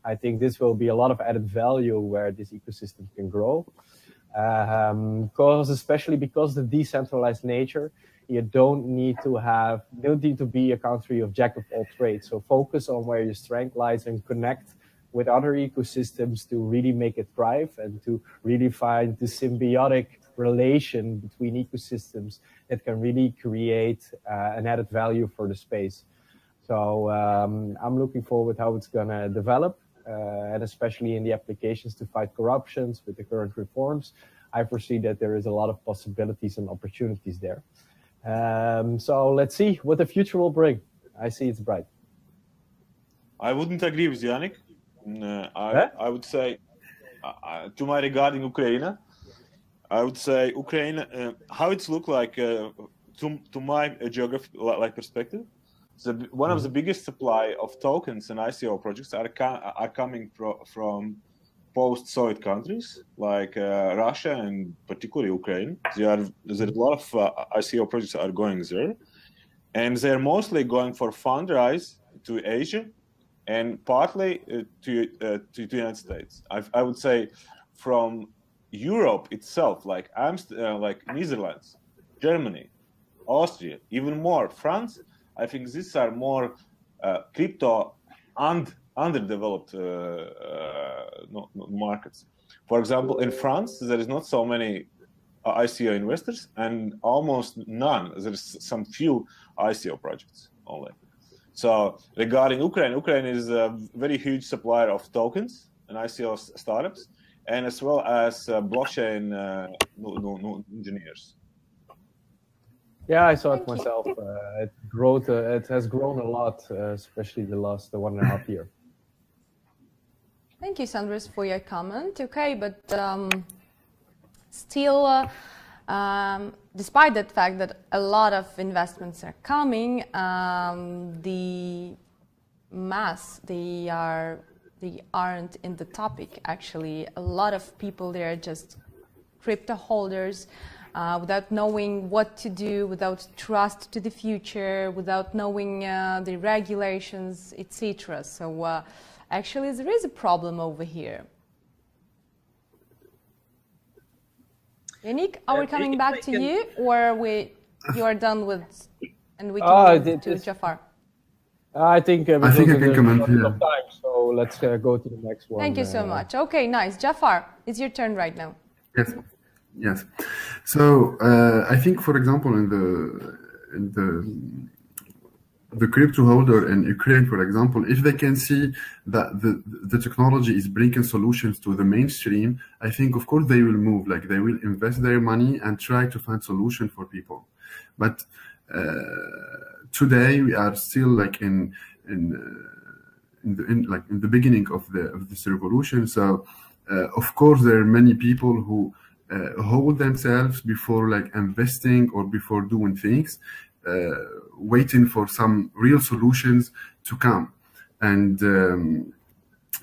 I think this will be a lot of added value where this ecosystem can grow. Especially because of the decentralized nature, you don't need to be a country of jack of all trades. So focus on where your strength lies and connect with other ecosystems to really make it thrive and to really find the symbiotic relation between ecosystems that can really create an added value for the space. So I'm looking forward how it's going to develop, and especially in the applications to fight corruptions with the current reforms. I foresee that there is a lot of possibilities and opportunities there. So let's see what the future will bring. I see it's bright.
I wouldn't agree with Yannick. I would say, to my regarding Ukraine, I would say Ukraine, how it's look like to my geographic perspective. So one of the biggest supply of tokens and ICO projects are coming from post-Soviet countries like Russia and particularly Ukraine. There's a lot of ICO projects that are going there, and they're mostly going for fundraise to Asia and partly to the United States. I would say from Europe itself, like Netherlands, Germany, Austria, even more France. I think these are more crypto and underdeveloped markets. For example, in France, there is not so many ICO investors and almost none. There's some few ICO projects only. So regarding Ukraine, Ukraine is a very huge supplier of tokens and ICO startups, and as well as blockchain engineers.
Yeah, I saw it myself. It has grown a lot, especially the last 1.5 years.
Thank you, Sandris, for your comment. Okay, but still, despite that fact that a lot of investments are coming, the mass, they aren't in the topic, actually. A lot of people, they are just crypto holders, without knowing what to do, without trust to the future, without knowing the regulations, etc. So actually there is a problem over here. Yannick, are we coming back to you, or you are done with, and we can move to Jafar?
I think I
can comment here.
Time, so let's go to the next one.
Thank you so much. Okay, nice. Jafar, it's your turn right now.
Yes. So I think, for example, in the crypto holder in Ukraine, for example, if they can see that the technology is bringing solutions to the mainstream, I think, of course, they will move. Like, they will invest their money and try to find solution for people. But today we are still like in the beginning of this revolution. So of course, there are many people who hold themselves before like investing or before doing things, waiting for some real solutions to come. And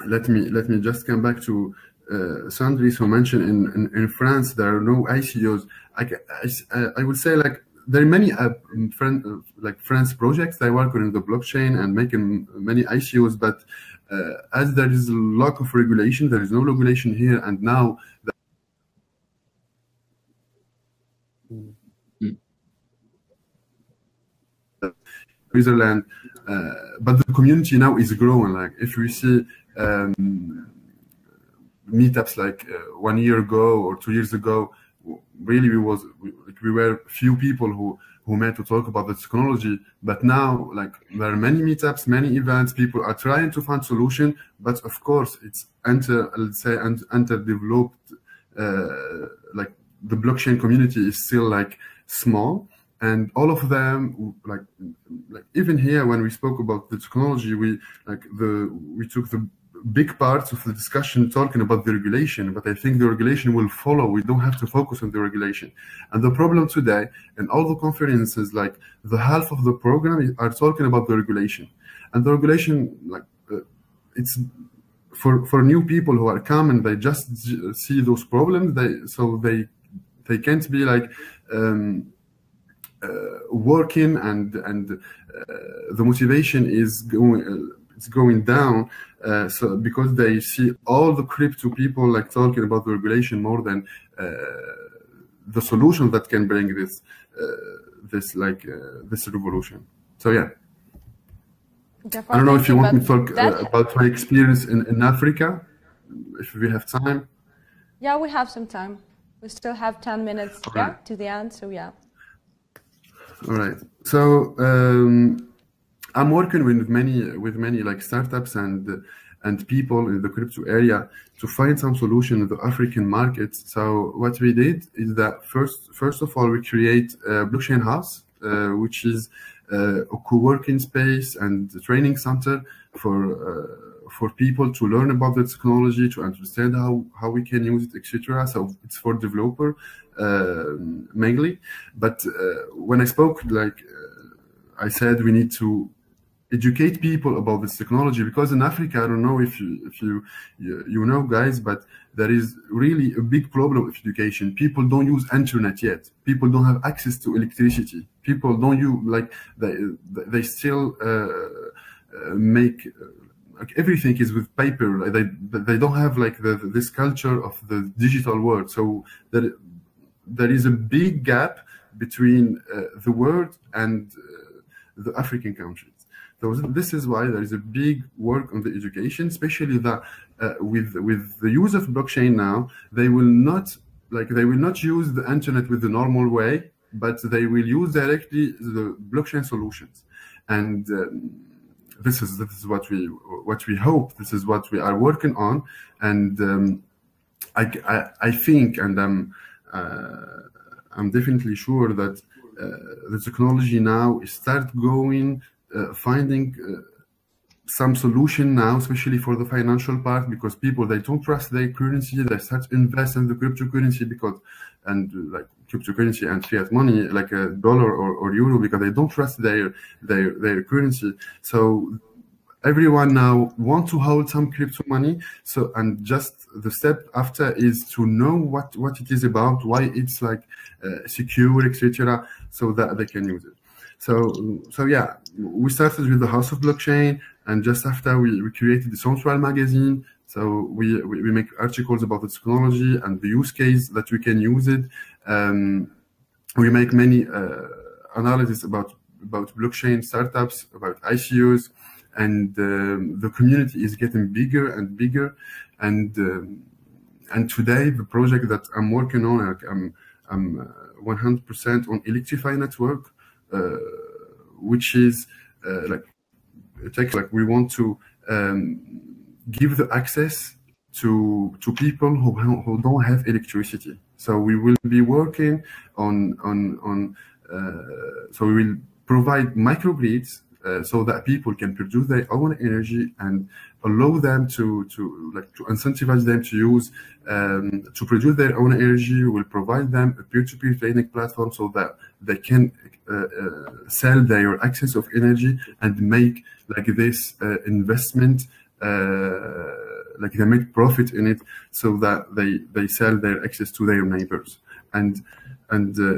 let me just come back to Sandris, who mentioned in France there are no ICOs. I would say, like, there are many France projects that work on the blockchain and making many ICOs, but as there is a lack of regulation, there is no regulation here, and now Switzerland, but the community now is growing. Like, if we see meetups like 1 year ago or 2 years ago, really we were few people who met to talk about the technology. But now, like, there are many meetups, many events. People are trying to find solution, but of course it's underdeveloped. Like, the blockchain community is still like small. And all of them, like even here, when we spoke about the technology, we took the big parts of the discussion talking about the regulation, but I think the regulation will follow. We don't have to focus on the regulation. And the problem today, in all the conferences, like the half of the program are talking about the regulation. And the regulation, like it's for new people who are coming, they just see those problems. They can't be like working, and the motivation is going down. So because they see all the crypto people like talking about the regulation more than the solution that can bring this revolution. So yeah.
Jafar,
I don't know if you want me to talk about my experience in Africa, if we have time.
Yeah, we have some time. We still have 10 minutes to the end, so yeah.
All right. So I'm working with many like startups and people in the crypto area to find some solution in the African markets. So what we did is that first of all, we create a blockchain house, which is a co-working space and a training center for people to learn about the technology, to understand how we can use it, etc. So it's for developer mainly. But when I spoke, I said we need to educate people about this technology, because in Africa, I don't know if you know, guys, but there is really a big problem of education. People don't use internet yet. People don't have access to electricity. People don't use, they still make everything is with paper. They don't have this culture of the digital world. So there is a big gap between the world and the African countries. So this is why there is a big work on the education, especially that with the use of blockchain now, they will not use the internet with the normal way, but they will use directly the blockchain solutions. And this is what we hope. This is what we are working on. And I think, and I'm definitely sure that the technology now start going. Finding some solution now, especially for the financial part, because people, they don't trust their currency. They start to invest in the cryptocurrency cryptocurrency and fiat money, like a dollar or euro, because they don't trust their currency. So everyone now want to hold some crypto money. So, and just the step after is to know what it is about, why it's secure, etc., so that they can use it. So yeah, we started with the House of Blockchain, and just after we created the Central magazine. So we make articles about the technology and the use case that we can use it. We make many analysis about blockchain startups, about ICOs, and the community is getting bigger and bigger. And today, the project that I'm working on, I'm 100% on Electrify Network. Which is we want to give the access to people who don't have electricity. So we will be working on so we will provide microgrids so that people can produce their own energy, and allow them to incentivize them to use to produce their own energy. We'll provide them a peer-to-peer trading platform so that they can sell their access of energy and make this investment, they make profit in it, so that they sell their access to their neighbors. And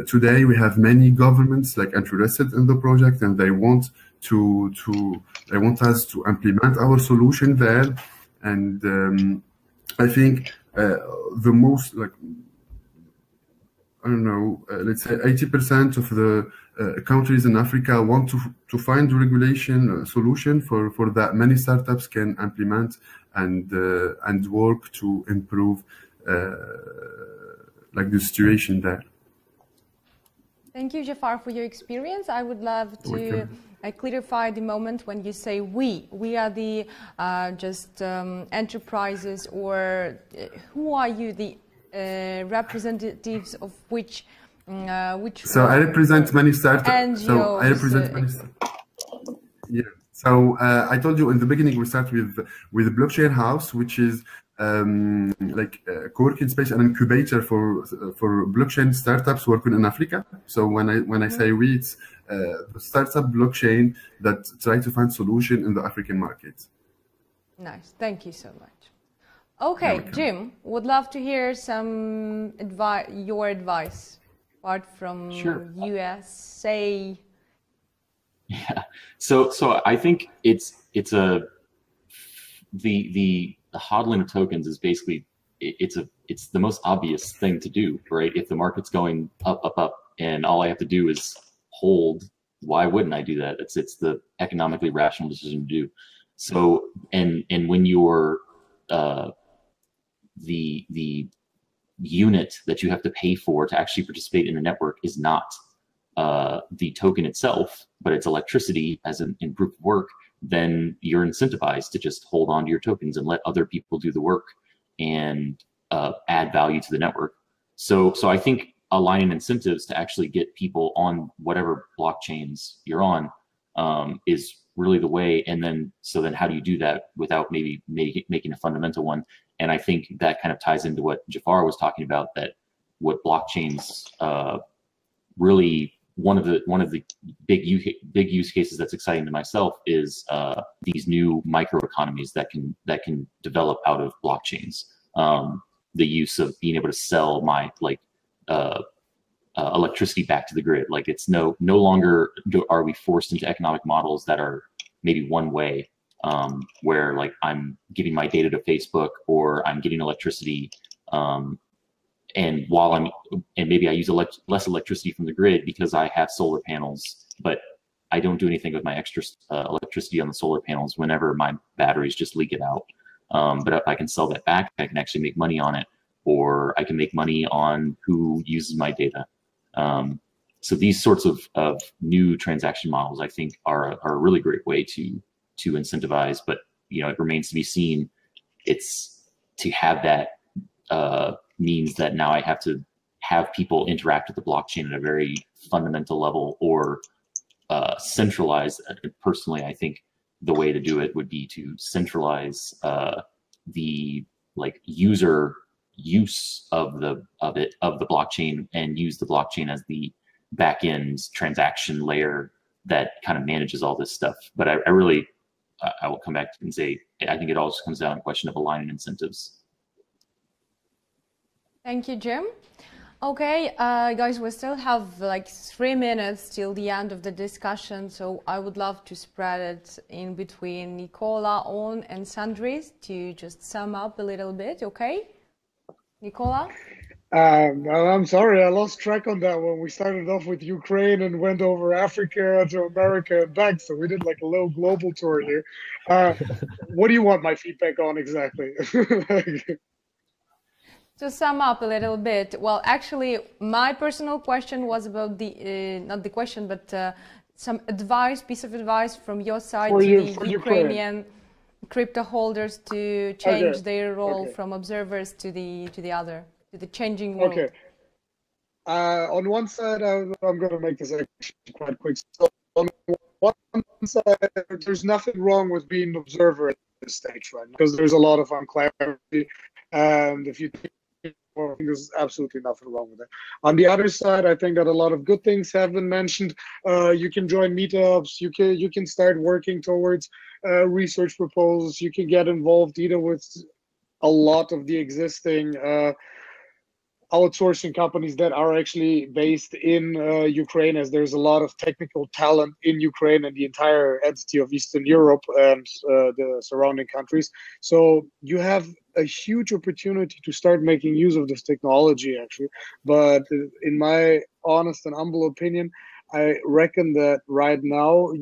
today we have many governments interested in the project, and they want us to implement our solution there. And I think the most let's say 80% of the countries in Africa want to find a regulation solution for that many startups can implement and work to improve the situation there.
Thank you, Jafar, for your experience. I would love to clarify the moment when you say we are the enterprises, or who are you the representatives of which
so I represent many startups.
NGOs,
so I represent many. Yeah. So I told you in the beginning we start with Blockchain House, which is like a co-working space, an incubator for blockchain startups working in Africa. So when I say we, it's the startup blockchain that try to find solution in the African market.
Nice, thank you so much. Okay, Jim, would love to hear some advice, your advice, apart from USA.
Yeah. So I think the hodling of tokens is basically it's the most obvious thing to do, right? If the market's going up, and all I have to do is hold, why wouldn't I do that? It's the economically rational decision to do. So and when you're the unit that you have to pay for to actually participate in the network is not the token itself, but it's electricity as in proof of work, then you're incentivized to just hold on to your tokens and let other people do the work and add value to the network. So I think aligning incentives to actually get people on whatever blockchains you're on is really the way. And then how do you do that without maybe making a fundamental one? And I think that kind of ties into what Jafar was talking about, that what blockchains really one of the big use cases that's exciting to myself is these new microeconomies that can develop out of blockchains. The use of being able to sell my electricity back to the grid. Like it's no longer are we forced into economic models that are maybe one way, where like I'm giving my data to Facebook or I'm getting electricity, and maybe I use less electricity from the grid because I have solar panels, but I don't do anything with my extra electricity on the solar panels whenever my batteries just leak it out. But if I can sell that back, I can actually make money on it, or I can make money on who uses my data. So these sorts of new transaction models, I think, are a really great way to incentivize. But it remains to be seen. It's to have that means that now I have to have people interact with the blockchain at a very fundamental level, or centralize. Personally, I think the way to do it would be to centralize the user use of the blockchain, and use the blockchain as the back-end transaction layer that kind of manages all this stuff. But I will come back and say, I think it also comes down to a question of aligning incentives.
Thank you, Jim. Okay, guys, we still have like 3 minutes till the end of the discussion, so I would love to spread it in between Nicola, On, and Sandris to just sum up a little bit, okay? Nicola?
I'm sorry, I lost track on that one. We started off with Ukraine and went over Africa to America and back, so we did like a little global tour here. What do you want my feedback on exactly?
To sum up a little bit, well, actually, my personal question was about the, not the question, but some advice, piece of advice from your side to the Ukrainian crypto holders to change their role from observers to the changing world.
Okay. On one side, I'm going to make this actually quite quick. So on one side, there's nothing wrong with being an observer at this stage, right? Because there's a lot of unclarity, and if you there's absolutely nothing wrong with it. On the other side, I think that a lot of good things have been mentioned. You can join meetups. You can start working towards research proposals. You can get involved either with a lot of the existing outsourcing companies that are actually based in Ukraine, as there's a lot of technical talent in Ukraine and the entire entity of Eastern Europe and the surrounding countries. So you have a huge opportunity to start making use of this technology, actually. But in my honest and humble opinion, I reckon that right now,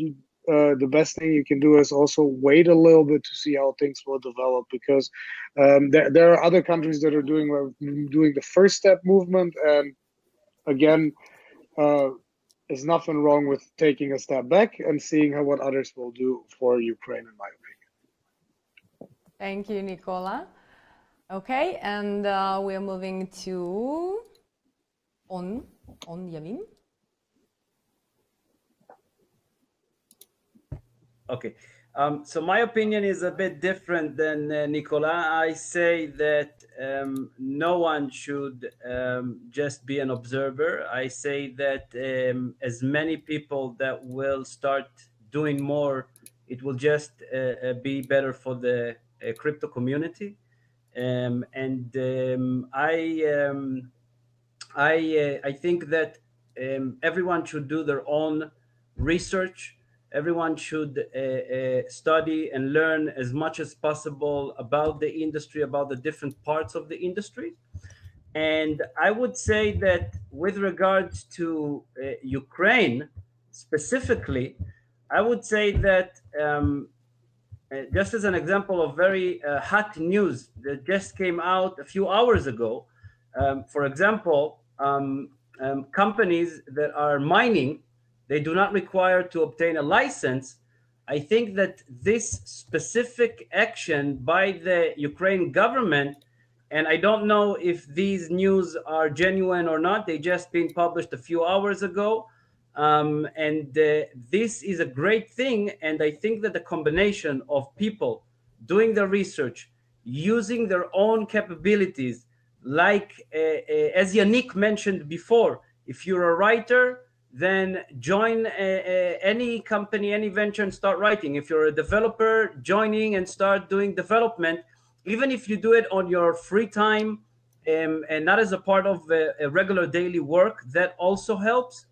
the best thing you can do is also wait a little bit to see how things will develop, because there are other countries that are doing the first step movement, and again, there's nothing wrong with taking a step back and seeing what others will do for Ukraine, in my opinion.
Thank you, Nicola. Okay, and we are moving to On Yavin.
Okay. So my opinion is a bit different than Nicolas. I say that no one should just be an observer. I say that as many people that will start doing more, it will just be better for the crypto community. I think that everyone should do their own research. Everyone should study and learn as much as possible about the industry, about the different parts of the industry. And I would say that with regards to Ukraine specifically, I would say that just as an example of very hot news that just came out a few hours ago, for example, companies that are mining, they do not require to obtain a license. I think that this specific action by the Ukraine government, and I don't know if these news are genuine or not, they just been published a few hours ago. This is a great thing. And I think that the combination of people doing the research, using their own capabilities, like as Yannick mentioned before, if you're a writer, then join any company, any venture and start writing. If you're a developer, joining and start doing development, even if you do it on your free time and not as a part of a regular daily work, that also helps.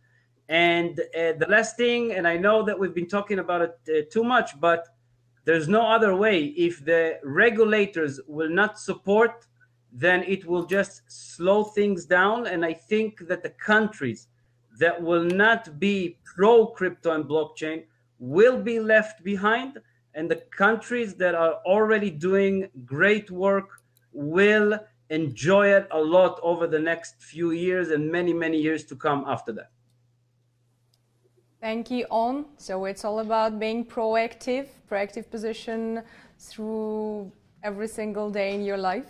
And the last thing, and I know that we've been talking about it too much, but there's no other way. If the regulators will not support, then it will just slow things down. And I think that the countries that will not be pro crypto and blockchain will be left behind. And the countries that are already doing great work will enjoy it a lot over the next few years and many, many years to come after that.
Thank you, On. So it's all about being proactive position through every single day in your life,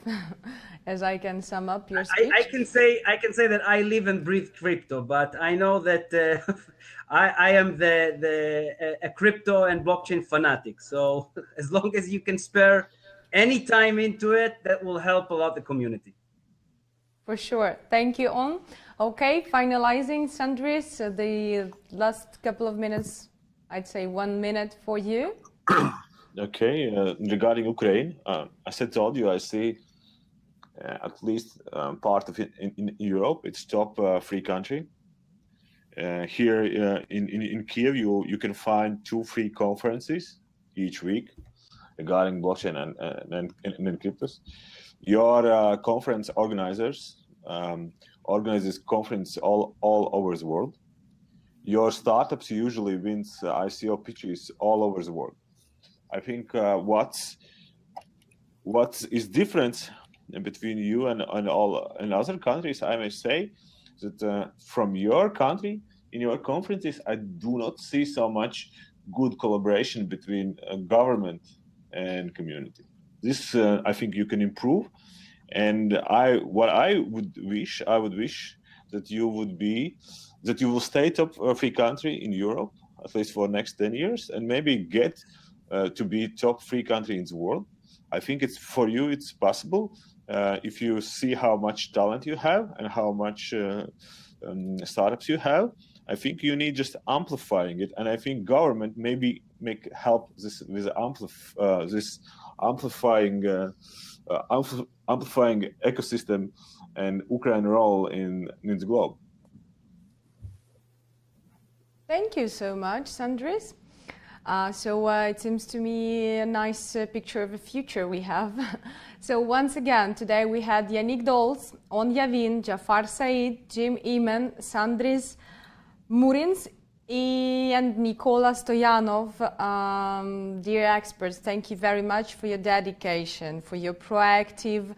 as I can sum up your speech.
I can say that I live and breathe crypto, but I know that I am a crypto and blockchain fanatic. So as long as you can spare any time into it, that will help a lot the community.
For sure. Thank you, On. Okay, finalizing, Sandris, the last couple of minutes, I'd say 1 minute for you.
Okay, regarding Ukraine, as I told you, I see at least part of it in Europe. It's top free country. Here in Kiev, you can find 2 free conferences each week regarding blockchain and cryptos. Your conference organizers organize this conference all over the world. Your startups usually wins ICO pitches all over the world. I think what is different between you and other countries, I may say, that from your country, in your conferences, I do not see so much good collaboration between government and community. This I think you can improve. And I would wish that you will stay top free country in Europe, at least for the next 10 years, and maybe get to be top free country in the world. I think it's for you, it's possible if you see how much talent you have and how much startups you have. I think you need just amplifying it, and I think government maybe help this with amplifying ecosystem and Ukraine role in the globe.
Thank you so much, Sandris. It seems to me a nice picture of the future we have. So once again, today we had Yannick Dols, On Yavin, Jafar Said, Jim Eman, Sandris Murins, and Nikola Stoyanov. Dear experts, thank you very much for your dedication, for your proactive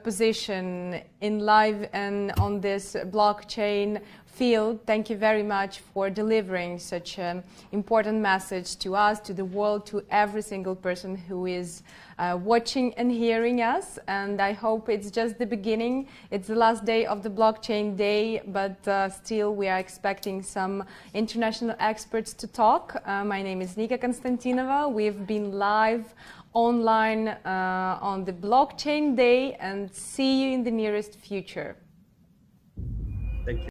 position in live and on this blockchain field. Thank you very much for delivering such an important message to us, to the world, to every single person who is watching and hearing us. And I hope it's just the beginning. It's the last day of the blockchain day, but still we are expecting some international experts to talk. My name is Nika Konstantinova. We've been live online on the blockchain day, and see you in the nearest future.
Thank you.